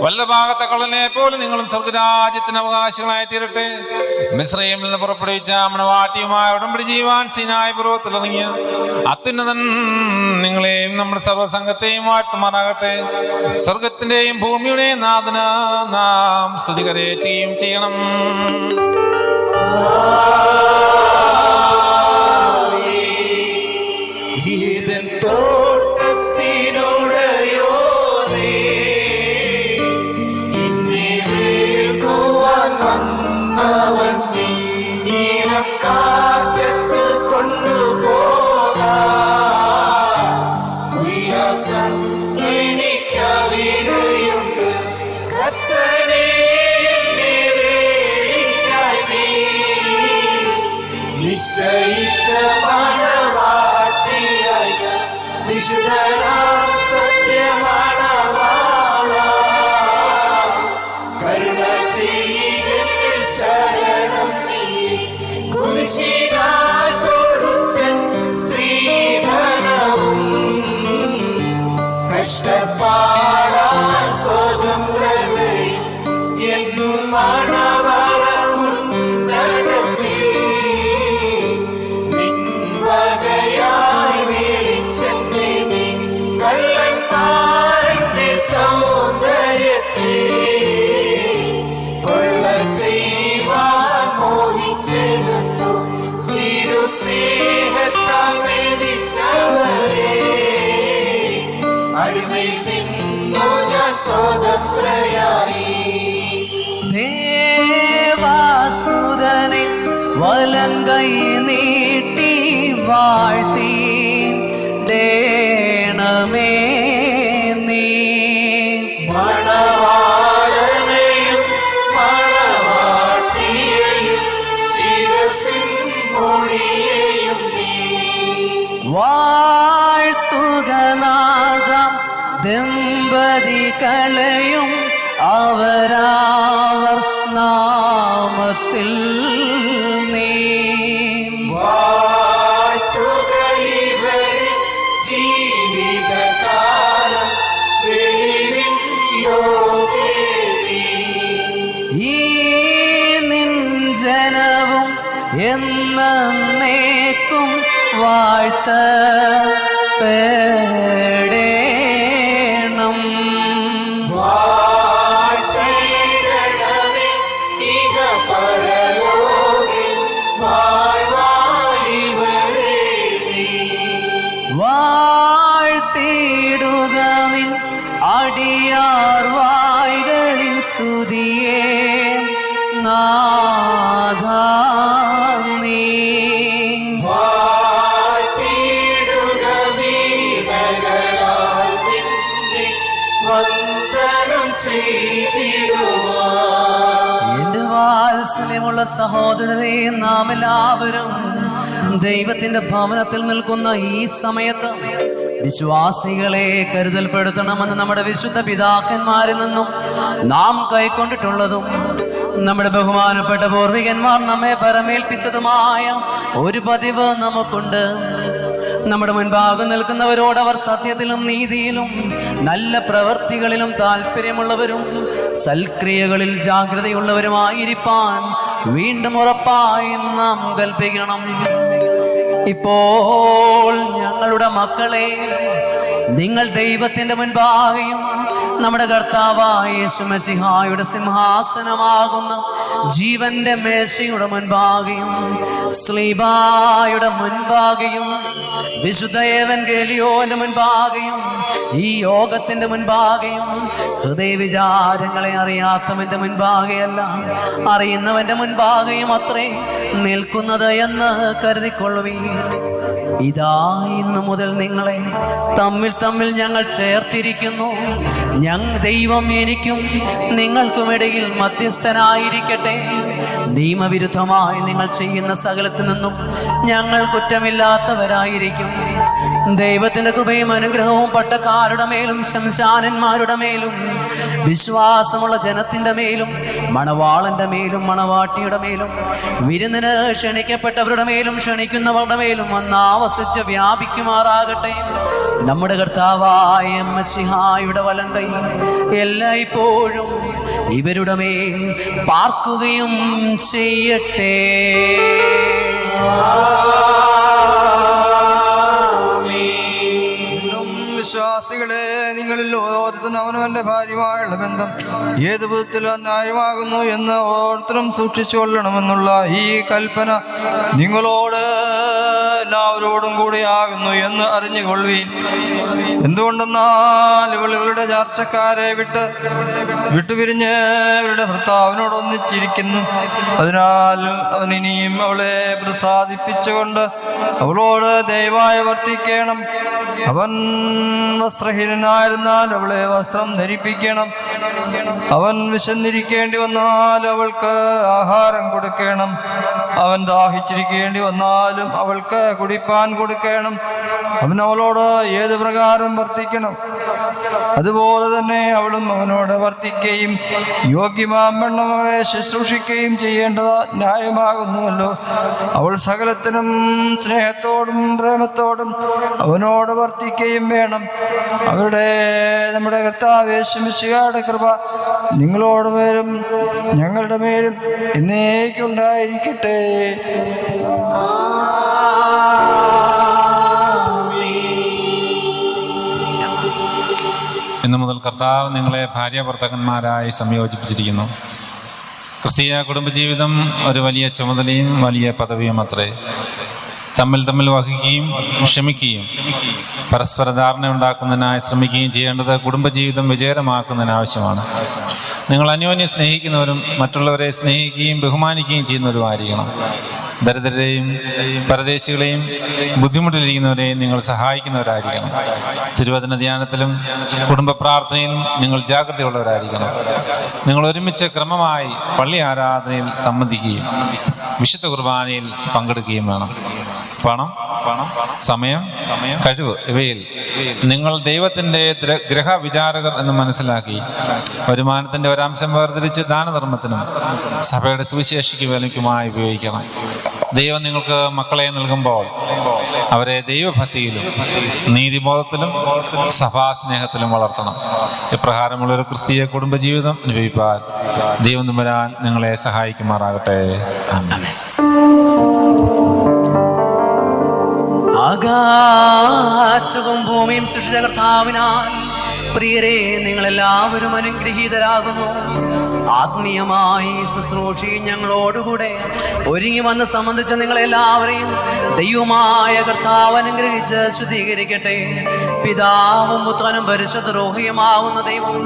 വല്ല ഭാഗത്തെ കള്ളനെ പോലെ നിങ്ങളും സ്വർഗരാജ്യത്തിന് അവകാശികളായി തീരട്ടെ. മിസ്രൈമിൽ നിന്ന് പുറപ്പെടുവിച്ച മണവാട്ടിയുമായ ഉടമ്പടി ചെയ്യുവാൻ സീനായി പർവ്വതത്തിലിറങ്ങിയ അത്യുന്നതൻ നിങ്ങളെയും നമ്മുടെ സർവ്വസംഘത്തെയും വാഴ്ത്തുമാറാകട്ടെ. സ്വർഗത്തിന്റെയും ഭൂമിയുടെയും നാഥന് നാം സ്തുതി കരേറ്റുകയും ചെയ്യണം. നിശ്ചയിച്ച മണവാട്ടിയായ വിശുദ്ധനാം സത്യമണവാള കരുണ ചെയ്യുകെന്നിൽ ശരണം നീ കുരിശിനാൽ കൊടുത്തൻ സ്ത്രീധനവും കഷ്ടപ്പാടാൽ സ്വതന്ത്രതയും എന്നും സൗന്ദര്യത്തെ കൊള്ള ചെയ്യുവാൻ മോഹിച്ചെന്നു തിരു സ്നേഹത്താൽ വേദിച്ചവരെ അടിമയിൽ നിന്നു ഞാൻ സ്വതന്ത്രയായി. ദേവാസുരനെ വലങ്കൈ നീട്ടി വാഴ്ത്തി ണമേ മണവാളനെയും മണവാട്ടിയെയും ശിരസിൻ മൊഴിയെയും വാഴ്ത്തുക നാദം ദമ്പതികളെയും അവരാവർ നാമത്തിൽ നീ വാഴ്ത്തുക ഇവരെ ജീവിതകാലം ഈ നിൻ ജനവും എന്നേക്കും വാഴ്ത്തപ്പെടേണം. വാഴ്ത്തയിടണമേ ഇഹ പരലോകെ വാഴ്വാലിവരെ നീ. വാഴ്ത്തിയിടുക നിൻ അടിയാർ വായ്കളിൻ സ്തുതിയെ നാഥാ നീ. വാഴ്ത്തിയിടുക വീണകളാൽ നിന്നെ വന്ദനം ചെയ്തിടുവാൻ. എന്റെ വാത്സല്യ വാത്സല്യമുള്ള സഹോദരരെ, നാം എല്ലാവരും ദൈവത്തിന്റെ ഭവനത്തിൽ നിൽക്കുന്ന ഈ സമയത്ത് വിശ്വാസികളെ കരുതൽപ്പെടുത്തണമെന്ന് നമ്മുടെ വിശുദ്ധ പിതാക്കന്മാരിൽ നിന്നും നാം കൈക്കൊണ്ടിട്ടുള്ളതും നമ്മുടെ ബഹുമാനപ്പെട്ട പൂർവികന്മാർ നമ്മെ പരമേൽപ്പിച്ചതുമായ ഒരു പതിവ് നമുക്കുണ്ട്. നമ്മുടെ മുൻപാകെ നിൽക്കുന്നവരോട് അവർ സത്യത്തിലും നീതിയിലും നല്ല പ്രവൃത്തികളിലും താല്പര്യമുള്ളവരും സൽക്രിയകളിൽ ജാഗ്രതയുള്ളവരുമായിരിക്കാൻ വീണ്ടും ഉറപ്പായി നാം കൽപ്പിക്കണം. ഇപ്പോൾ ഞങ്ങളുടെ മക്കളെ, നിങ്ങൾ ദൈവത്തിന്റെ മുൻപാകെയും നമ്മുടെ കർത്താവായ യേശുമശിഹായുടെ സിംഹാസനമാകുന്ന ജീവന്റെ മേശയുടെ മുൻപാകെയും സ്ലീബായുടെ മുൻപാകെയും വിശുദ്ധ ഏവൻഗേലിയോന്റെ മുൻപാകെയും ഈ യോഗത്തിന്റെ മുൻപാകെയും ഹൃദയവിചാരങ്ങളെ അറിയാത്തവന്റെ മുൻപാകെയല്ല അറിയുന്നവന്റെ മുൻപാകെയും അത്രേ നിൽക്കുന്നത് എന്ന് കരുതിക്കൊള്ളുവീ. ഇതാ ഇന്നു മുതൽ നിങ്ങളെ തമ്മിൽ തമ്മിൽ ഞങ്ങൾ ചേർത്തിരിക്കുന്നു. ദൈവം എനിക്കും നിങ്ങൾക്കുമിടയിൽ മധ്യസ്ഥനായിരിക്കട്ടെ. നിയമവിരുദ്ധമായി നിങ്ങൾ ചെയ്യുന്ന സകലത്തിൽ നിന്നും ഞങ്ങൾ കുറ്റമില്ലാത്തവരായിരിക്കും. ദൈവത്തിന്റെ കൃപയും അനുഗ്രഹവും പട്ടക്കാരുടെ മേലും ശംശാനന്മാരുടെ മേലും വിശ്വാസമുള്ള ജനത്തിന്റെ മേലും മണവാളന്റെ മേലും മണവാട്ടിയുടെ മേലും വിരുന്നിന് ക്ഷണിക്കപ്പെട്ടവരുടെ മേലും ക്ഷണിക്കുന്നവരുടെ മേലും വന്നാവസിച്ച് വ്യാപിക്കുമാറാകട്ടെ. നമ്മുടെ കർത്താവായ മശിഹായുടെ വലം കൈ എല്ലായ്പ്പോഴും ഇവരുടെ മേൽ പാർക്കുകയും ചെയ്യട്ടെ. വിശ്വാസികളെ, നിങ്ങളിൽ ഓരോരുത്തരും അവനവന്റെ ഭാര്യയുമായുള്ള ബന്ധം ഏത് വിധത്തിൽ ന്യായമാകുന്നു എന്ന് ഓരോരുത്തരും സൂക്ഷിച്ചു കൊള്ളണമെന്നുള്ള ഈ കൽപ്പന നിങ്ങളോട് എല്ലാവരോടും കൂടിയാകുന്നു എന്ന് അറിഞ്ഞുകൊള്ളുവീൻ. എന്തുകൊണ്ടെന്നാൽ ഇവളുടെ ചാർച്ചക്കാരെ വിട്ടുപിരിഞ്ഞ് ഇവരുടെ ഭർത്താവിനോട് ഒന്നിച്ചിരിക്കുന്നു. അതിനാൽ അവൻ ഇനിയും അവളെ പ്രസാദിപ്പിച്ചുകൊണ്ട് അവളോട് ദയവായി വർത്തിക്കണം. അവൻ വസ്ത്രഹീനനായിരുന്നാൽ അവളെ വസ്ത്രം ധരിപ്പിക്കണം. അവൻ വിശന്നിരിക്കേണ്ടി വന്നാൽ അവൾക്ക് ആഹാരം കൊടുക്കണം. അവൻ ദാഹിച്ചിരിക്കേണ്ടി വന്നാലും അവൾക്ക് കുടിപ്പാൻ കൊടുക്കണം. അവൻ അവളോട് ഏത് പ്രകാരം വർത്തിക്കണം അതുപോലെ തന്നെ അവളും അവനോട് വർത്തിക്കുകയും യോഗ്യമാവണ്ണം അവളെ ശുശ്രൂഷിക്കുകയും ചെയ്യേണ്ടത് ന്യായമാകുന്നുവല്ലോ. അവൾ സകലത്തിനും സ്നേഹത്തോടും പ്രേമത്തോടും അവനോട് വർത്തിക്കുകയും വേണം. നമ്മുടെ കർത്താവ് യേശു മിശിഹായുടെ കൃപ നിങ്ങളോട് മേലും ഞങ്ങളുടെ മേലും എന്നേക്കുണ്ടായിരിക്കട്ടെ. ഇന്നു മുതൽ കർത്താവ് നിങ്ങളെ ഭാര്യാഭർത്താക്കന്മാരായി സംയോജിപ്പിച്ചിരിക്കുന്നു. ക്രിസ്തീയ കുടുംബജീവിതം ഒരു വലിയ ചുമതലയും വലിയ പദവിയും അത്രേ. തമ്മിൽ വഹിക്കുകയും ക്ഷമിക്കുകയും പരസ്പര ധാരണ ഉണ്ടാക്കുന്നതിനായി ശ്രമിക്കുകയും ചെയ്യേണ്ടത് കുടുംബജീവിതം വിജയകരമാക്കുന്നതിനാവശ്യമാണ്. നിങ്ങൾ അന്യോന്യം സ്നേഹിക്കുന്നവരും മറ്റുള്ളവരെ സ്നേഹിക്കുകയും ബഹുമാനിക്കുകയും ചെയ്യുന്നവരുമായിരിക്കണം. ദരിദ്രരെയും പരദേശികളെയും ബുദ്ധിമുട്ടിലിരിക്കുന്നവരെയും നിങ്ങൾ സഹായിക്കുന്നവരായിരിക്കണം. തിരുവചന ധ്യാനത്തിലും കുടുംബ പ്രാർത്ഥനയിലും നിങ്ങൾ ജാഗ്രതയുള്ളവരായിരിക്കണം. നിങ്ങൾ ഒരുമിച്ച് ക്രമമായി പള്ളി ആരാധനയിൽ സംബന്ധിക്കുകയും വിശുദ്ധ കുർബാനയിൽ പങ്കെടുക്കുകയും വേണം. പണം, സമയം, കഴിവ് ഇവയിൽ നിങ്ങൾ ദൈവത്തിൻ്റെ ഗ്രഹവിചാരകർ എന്ന് മനസ്സിലാക്കി വരുമാനത്തിൻ്റെ ഒരംശം വേർതിരിച്ച് ദാനധർമ്മത്തിനും സഭയുടെ സുവിശേഷിക്ക് വേലയ്ക്കുമായി ഉപയോഗിക്കണം. ദൈവം നിങ്ങൾക്ക് മക്കളെ നൽകുമ്പോൾ അവരെ ദൈവഭക്തിയിലും നീതിബോധത്തിലും സഭാസ്നേഹത്തിലും വളർത്തണം. ഇപ്രകാരമുള്ളൊരു ക്രിസ്തീയ കുടുംബജീവിതം അനുഭവിപ്പാൻ ദൈവം തമ്പുരാൻ നിങ്ങളെ സഹായിക്കുമാറാകട്ടെ. ആകാശവും ഭൂമിയും സൃഷ്ടിച്ച കർത്താവിനാൽ പ്രിയരെ, നിങ്ങളെല്ലാവരും അനുഗ്രഹീതരാകുന്നു. ആത്മീയമായി ശുശ്രൂഷയും ഞങ്ങളോടുകൂടെ ഒരുങ്ങി വന്ന് സംബന്ധിച്ച നിങ്ങളെല്ലാവരെയും ദൈവമായ കർത്താവ് അനുഗ്രഹിച്ച് ശുദ്ധീകരിക്കട്ടെ. പിതാവും പുത്രനും പരിശുദ്ധ റൂഹിയുമാവുന്ന ദൈവം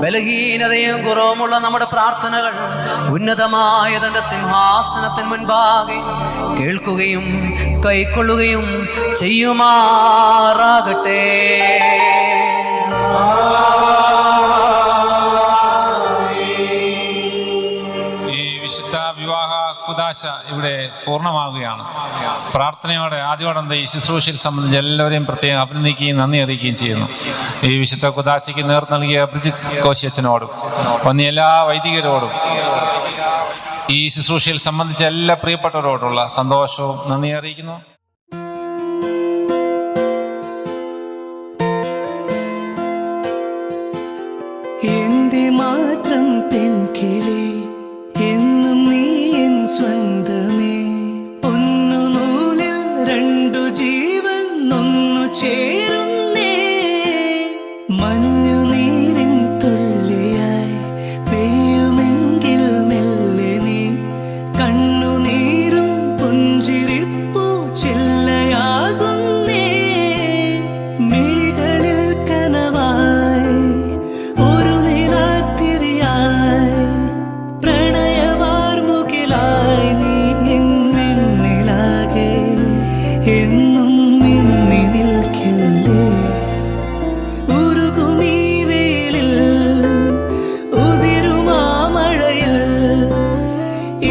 ബലഹീനതയും കുറവുമുള്ള നമ്മുടെ പ്രാർത്ഥനകൾ ഉന്നതമായ തന്റെ സിംഹാസനത്തിന് മുൻപാകെ കേൾക്കുകയും കൈക്കൊള്ളുകയും ചെയ്യുമാറാകട്ടെ. ഈ വിശുദ്ധ വിവാഹ കൂദാശ ഇവിടെ പൂർണ്ണമാകുകയാണ്. പ്രാർത്ഥനയോടെ ആദ്യോടെ ഈ ശുശ്രൂഷയിൽ സംബന്ധിച്ച് എല്ലാവരെയും പ്രത്യേകം അഭിനന്ദിക്കുകയും നന്ദി അറിയിക്കുകയും ചെയ്യുന്നു. ഈ വിശുദ്ധ കൂദാശയ്ക്ക് നേർ നൽകിയ ബ്രിജിത്ത് കോശിയച്ചനോടും വന്നിയ എല്ലാ വൈദികരോടും ഈ ശുശ്രൂഷയിൽ സംബന്ധിച്ച എല്ലാ പ്രിയപ്പെട്ടവരോടുള്ള സന്തോഷവും നന്ദി അറിയിക്കുന്നു. എന്റെ മാത്രം പെൺകിളി എന്നും നീ എൻ സ്വന്തമേ, ഒന്നു നൂലിൽ രണ്ടു ജീവൻ ഒന്നു ചേരുന്നേ, മഞ്ഞുനീരിൻ തുള്ളിയായി പെയ്യുമെങ്കിൽ മെല്ലെ നീ, കണ്ണുനീരും പുഞ്ചിരിപ്പൂ ചില്ലയാകുന്നേ, മിഴികളിൽ കനവായി ഒരു നിലാത്തിരിയായി, പ്രണയവാർമുകിലായി നീ എന്നിലാകെ എന്നും മിന്നി നിൽക്കില്ലേ, ഉരുകുമീ വെയിലിൽ ഉതിരുമാ മഴയിൽ,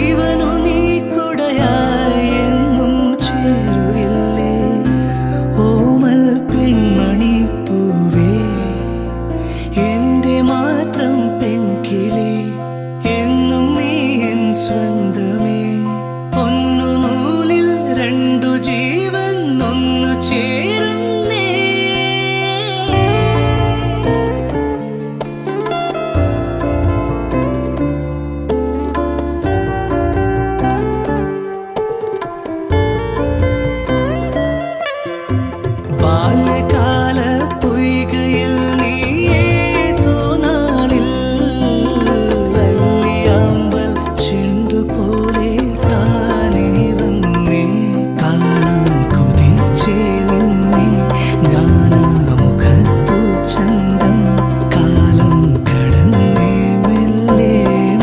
ഇവനു നീ കുടയായി എന്നും ചേരുകില്ലേ, ഓമൽ പെൺമണി പൂവേ, എന്റെ മാത്രം പെൺകിളി എന്നും നീ എൻ സ്വന്തമേ, ഒന്നു നൂലിൽ രണ്ടു ജീവൻ ഒന്നു ചേരുന്നേ. ബാല്യകാല പൊയ്കയിൽ നീയേതോ നാളിൽ അല്ലിയാമ്പൽ ചെണ്ടുപോലെ താനേ വന്നേ, കാണാൻ കൊതിച്ചേ നിന്നെ ഞാനാ മുഖത്തു ചന്തം, കാലം കടന്നേ മെല്ലെ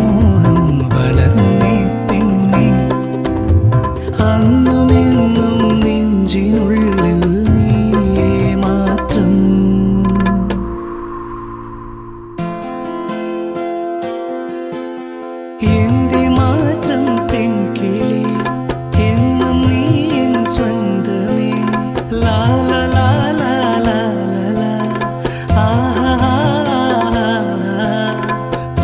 മോഹം വളർന്നേ പെണ്ണേ, അന്നുമെന്നും നെഞ്ചിനുള്ളിൽ നീയേ മാത്രം. എന്റെ മാത്രം പെൺകിളി എന്നും നീ എൻ സ്വന്തമേ, ലാ ലാ ലാ ലാ ലാ ലാ, ആഹാ,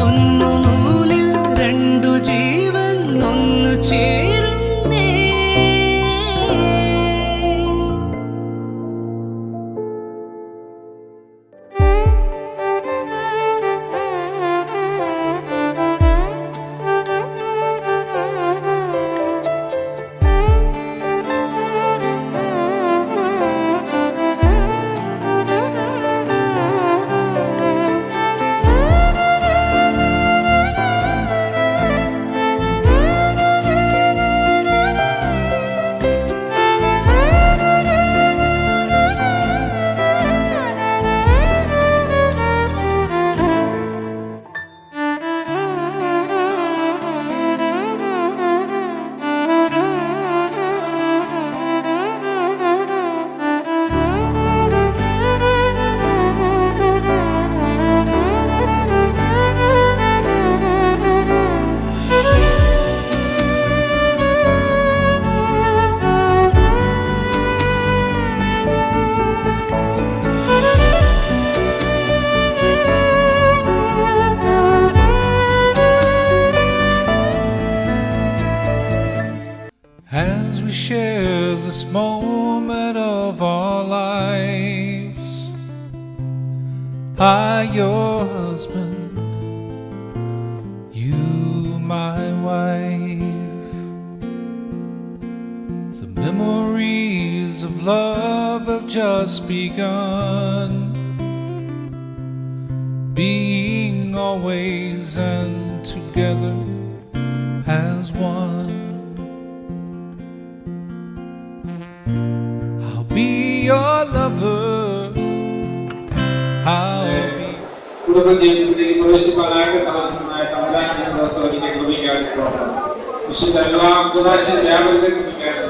ഒന്നു നൂലിൽ രണ്ടു ജീവൻ ഒന്നു ചേരുന്നേ. As we share this moment of our lives, I, your husband, you, my wife, the memories of love have just begun, being always and together as one. I'll be your lover. I'll be കുടുംബജീവിതത്തിലേക്ക് പ്രവേശിക്കാനായിട്ട് സമർത്ഥനായ തമ്പുരാനെ ദിവസം ഒരിക്കൽ കൃപയ്ക്കായിട്ട് വിശുദ്ധ എല്ലാ കൂദാശയും വ്യാപനത്തിലേക്ക് കൃപയ്ക്കായിട്ട്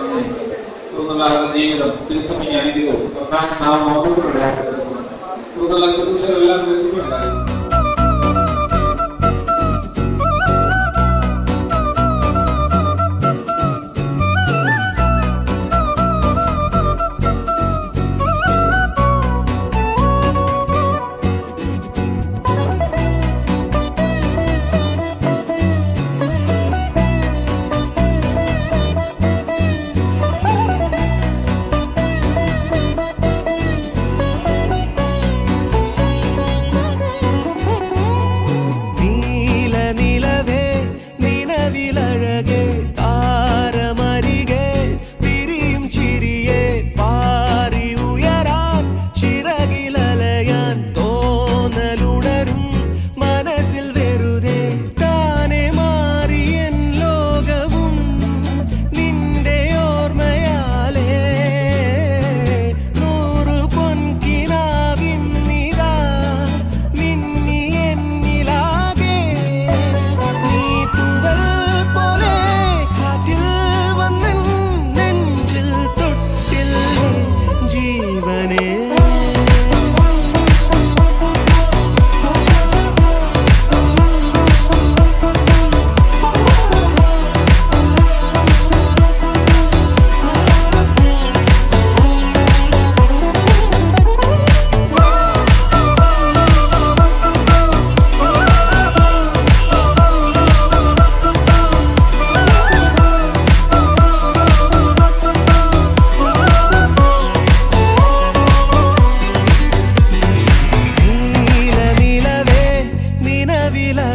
തുടർന്നുള്ള ജീവിതം തിരുസമയ അനുഗ്രഹവും നാം തുടർന്നുള്ള ശുശ്രൂഷകളെല്ലാം നിർത്തിക്കൊണ്ടായി.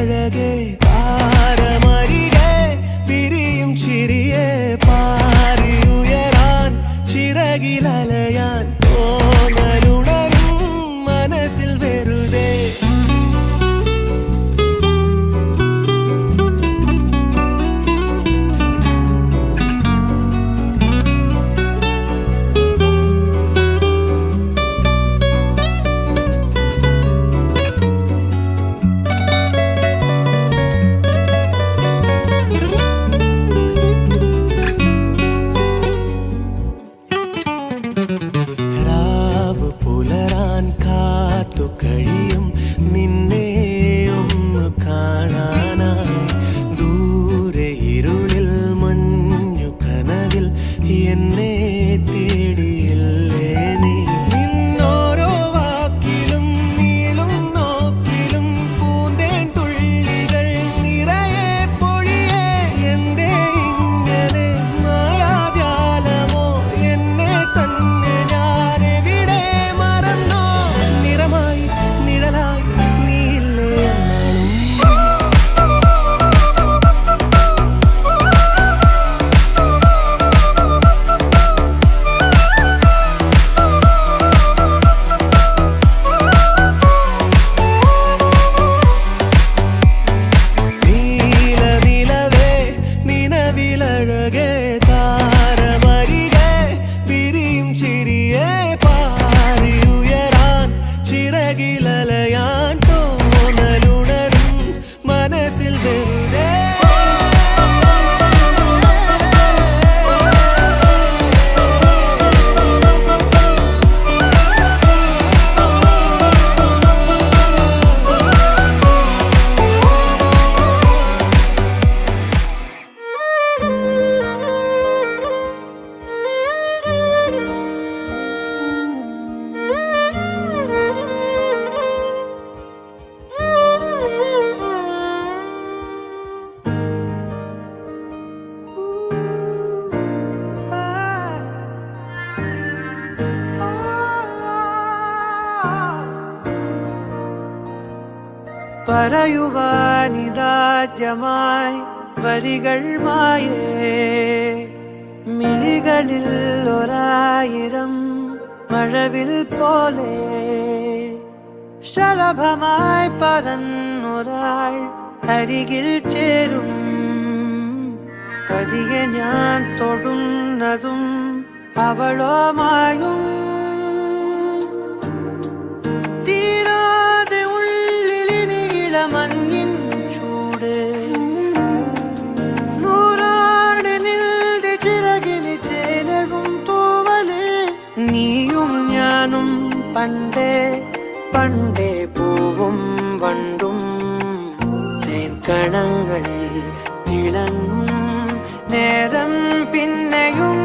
നിലവിലഴകെ താരമരികെ വിരിയും ചിരിയെ പാറിയുയരാൻ ചിറകിലലയാൻ തോന്നലുണരും മനസ്സിൽ വെറുതെ രാവ് പുലരാൻ കാത്തു കഴിയും നിന്നെ ഒന്ന് കാണാനായി ദൂരെ ഇരുളിൽ മഞ്ഞു കനവിൽ എന്നെ തേടിയില്ലേ നീ നിന്നോരോ വാക്കിലും നീളും നോക്കിലും പൂന്തേൻ തുള്ളികൾ നിറയെ പൊഴിയെ എന്തേ ഇങ്ങനെ മായാജാലമോ എന്നെ തന്നെ ഞാനെവിടെ മറന്നോ നിറമായി നിഴലായി നീയില്ലേ എന്നാലും നീല നിലവേ നിലവിലഴകെ താരമരികെ വിരിയും ചിരിയെ പാറിയുയരാൻ ചിറകിലലയാൻ തോന്നലുണരും മനസ്സിൽ വെറുതെ പറയുവാനിതാദ്യമായി വരികൾ മായേ മിഴികളിൽ ഒരായിരം മഴവിൽ പോലെ ശലഭമായി പറന്നൊരാൾ അരികിൽ ചേരും പതിയെ ഞാൻ തൊടുന്നതും അവളോ മായും തീരാതെ ഉള്ളിലിനീള മഞ്ഞിൻ ചൂട് നൂറാണ്ട് നിൽടെ ചിറകിന് ചേലവും തൂവല് നീയും ഞാനും പണ്ടേ പണ്ടേ പൂവും വണ്ടും തേൻകണങ്ങൾ തിളങ്ങും നേരം പിന്നെയും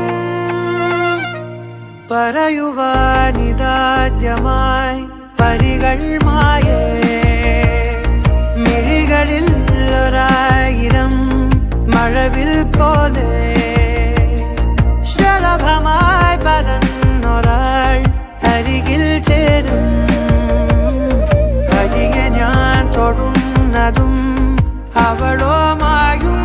പറയുവാനിതാദ്യമായി വരികൾ മായേ മിഴികളിൽ ഒരായിരം മഴവിൽ പോലെ ശലഭമായി പറന്നൊരാൾ അരികിൽ ചേരും പതിയെ ഞാൻ തൊടുന്നതും അവളോ മായും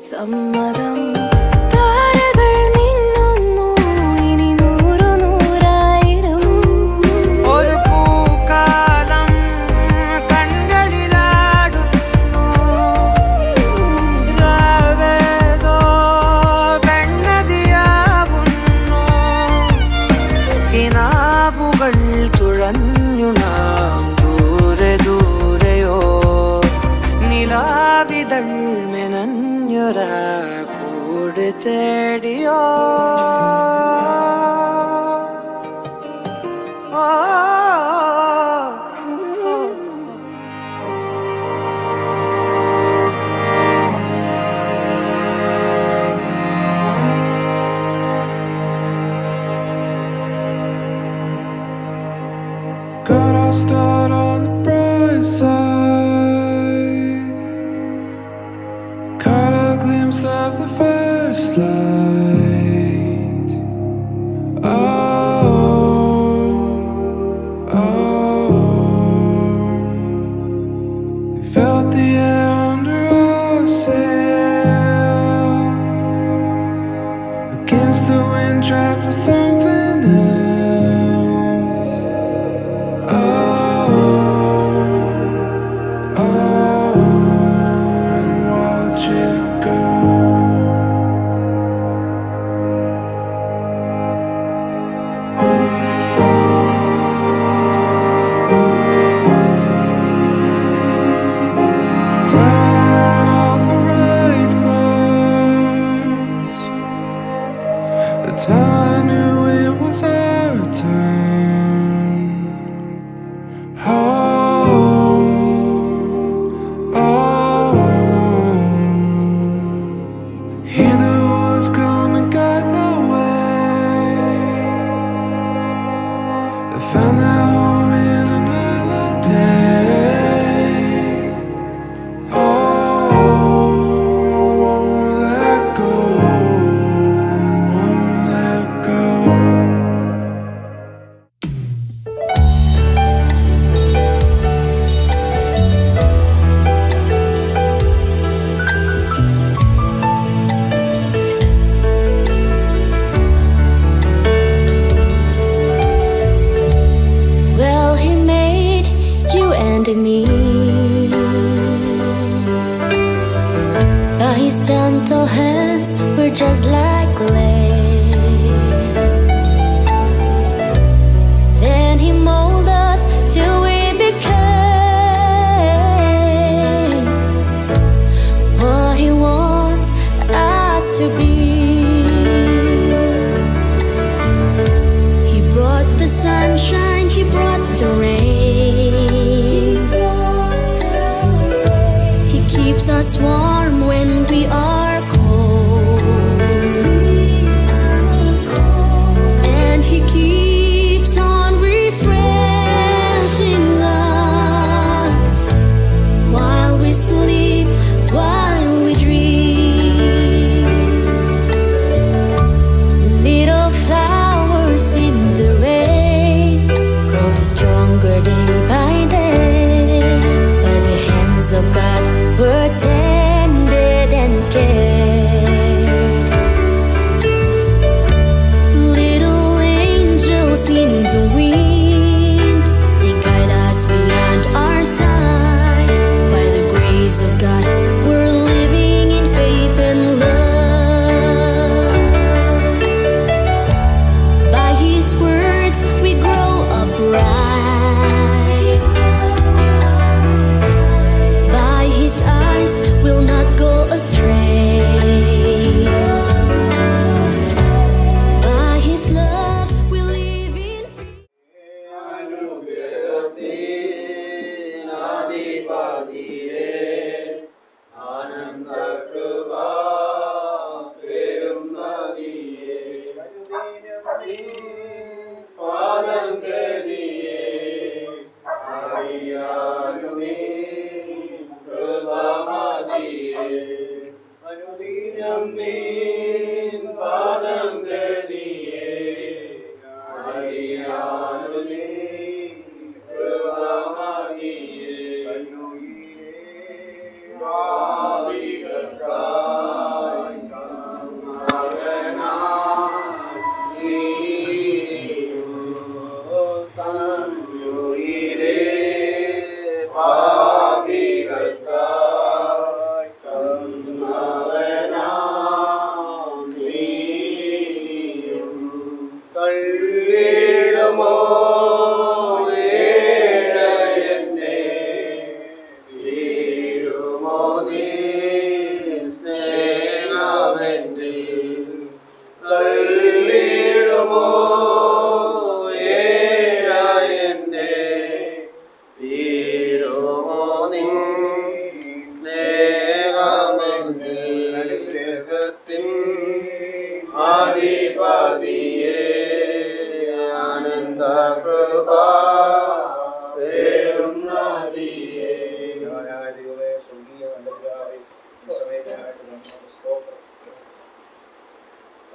സമ്മതം താരകൾ മിന്നുന്നു ഇനി നൂറു നൂറായിരം ഒരു പൂക്കാലം കൺകളിലാടുന്നു തേടിയോ God, I'll start on the bright side. Caught a glimpse of the first light. We felt the air under our sail. Against the wind, tried for something else. Found that home in another day. Oh, won't let go, won't let go. Me. By his gentle hands, we're just like clay. Then he molded us till we became what he wants us to be. He brought the sunshine, he brought the rain. Keeps us warm when we are cold, and he keeps on refreshing us while we sleep, while we dream. Little flowers in the rain, growing stronger day by day, by the hands of God were tended and cared. Little angels in the wind, they guide us beyond our sight. By the grace of God, we're living in faith and love. By his words, we grow upright. By his eyes, will not go astray. By his love, we live in peace.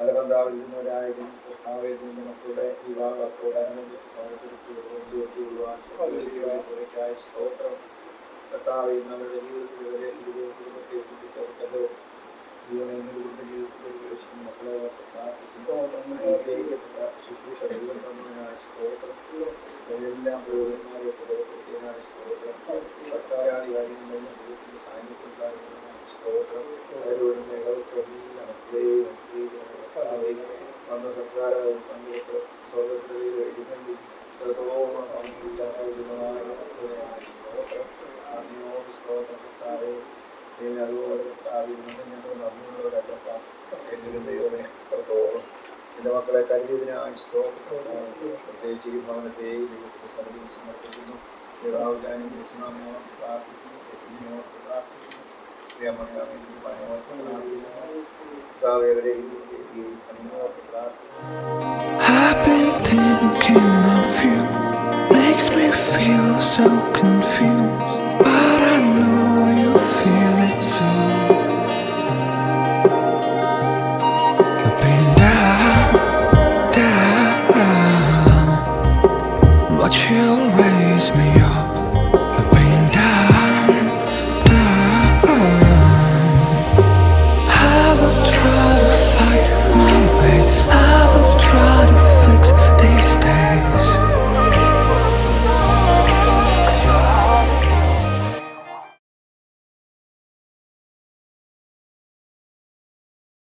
ഫലബന്ധാവിരുന്നവരായതും കർത്താവേദിന്റെ മക്കളുടെ വിവാഹത്തോടനുബന്ധിച്ച് സ്തോത്രം. കർത്താവെ നമ്മുടെ ജീവിതത്തിൽ വരെ കുടുംബത്തെ എത്തിച്ചേർത്തല്ലോ. ജീവനങ്ങളുടെ ജീവിതത്തിൽ പ്രവേശിക്കുന്ന മക്കളെ ശുശ്രൂഷ ദൈവത്തിനായ സ്തോത്രം. എല്ലാം പുരോഹിതന്മാരെ പ്രവർത്തിക്കുന്നതിനായ സ്തോത്രം. സർക്കാരാദി കാര്യങ്ങളിലും ദൈവത്തിന്റെ സാന്നിധ്യത്തിനായ സ്തോത്രം. അവരോടും ഇടവക്കെല്ലാം വന്ന സർക്കാർ പങ്കെടുത്ത് സ്വർഗത്തിൽ എഴുതി സ്തോത്രം. സ്തോത്രം കർത്താവെ. അതുപോലെ ഞങ്ങൾ നന്ദിയുള്ളവരല്ല എങ്കിലും ദൈവമേ എത്രത്തോളം എൻ്റെ മക്കളെ കരുതിയതിനായി സ്തോത്രം. പ്രത്യേകിച്ച് ഈ ഭവനത്തെയും ദൈവത്തിന്റെ സന്നിധിയിൽ സമർപ്പിക്കുന്നു. പ്രാർത്ഥിക്കുന്നു. I've been thinking of you, makes me feel so confused, but I know you feel it too. I've been down, down, but you'll raise me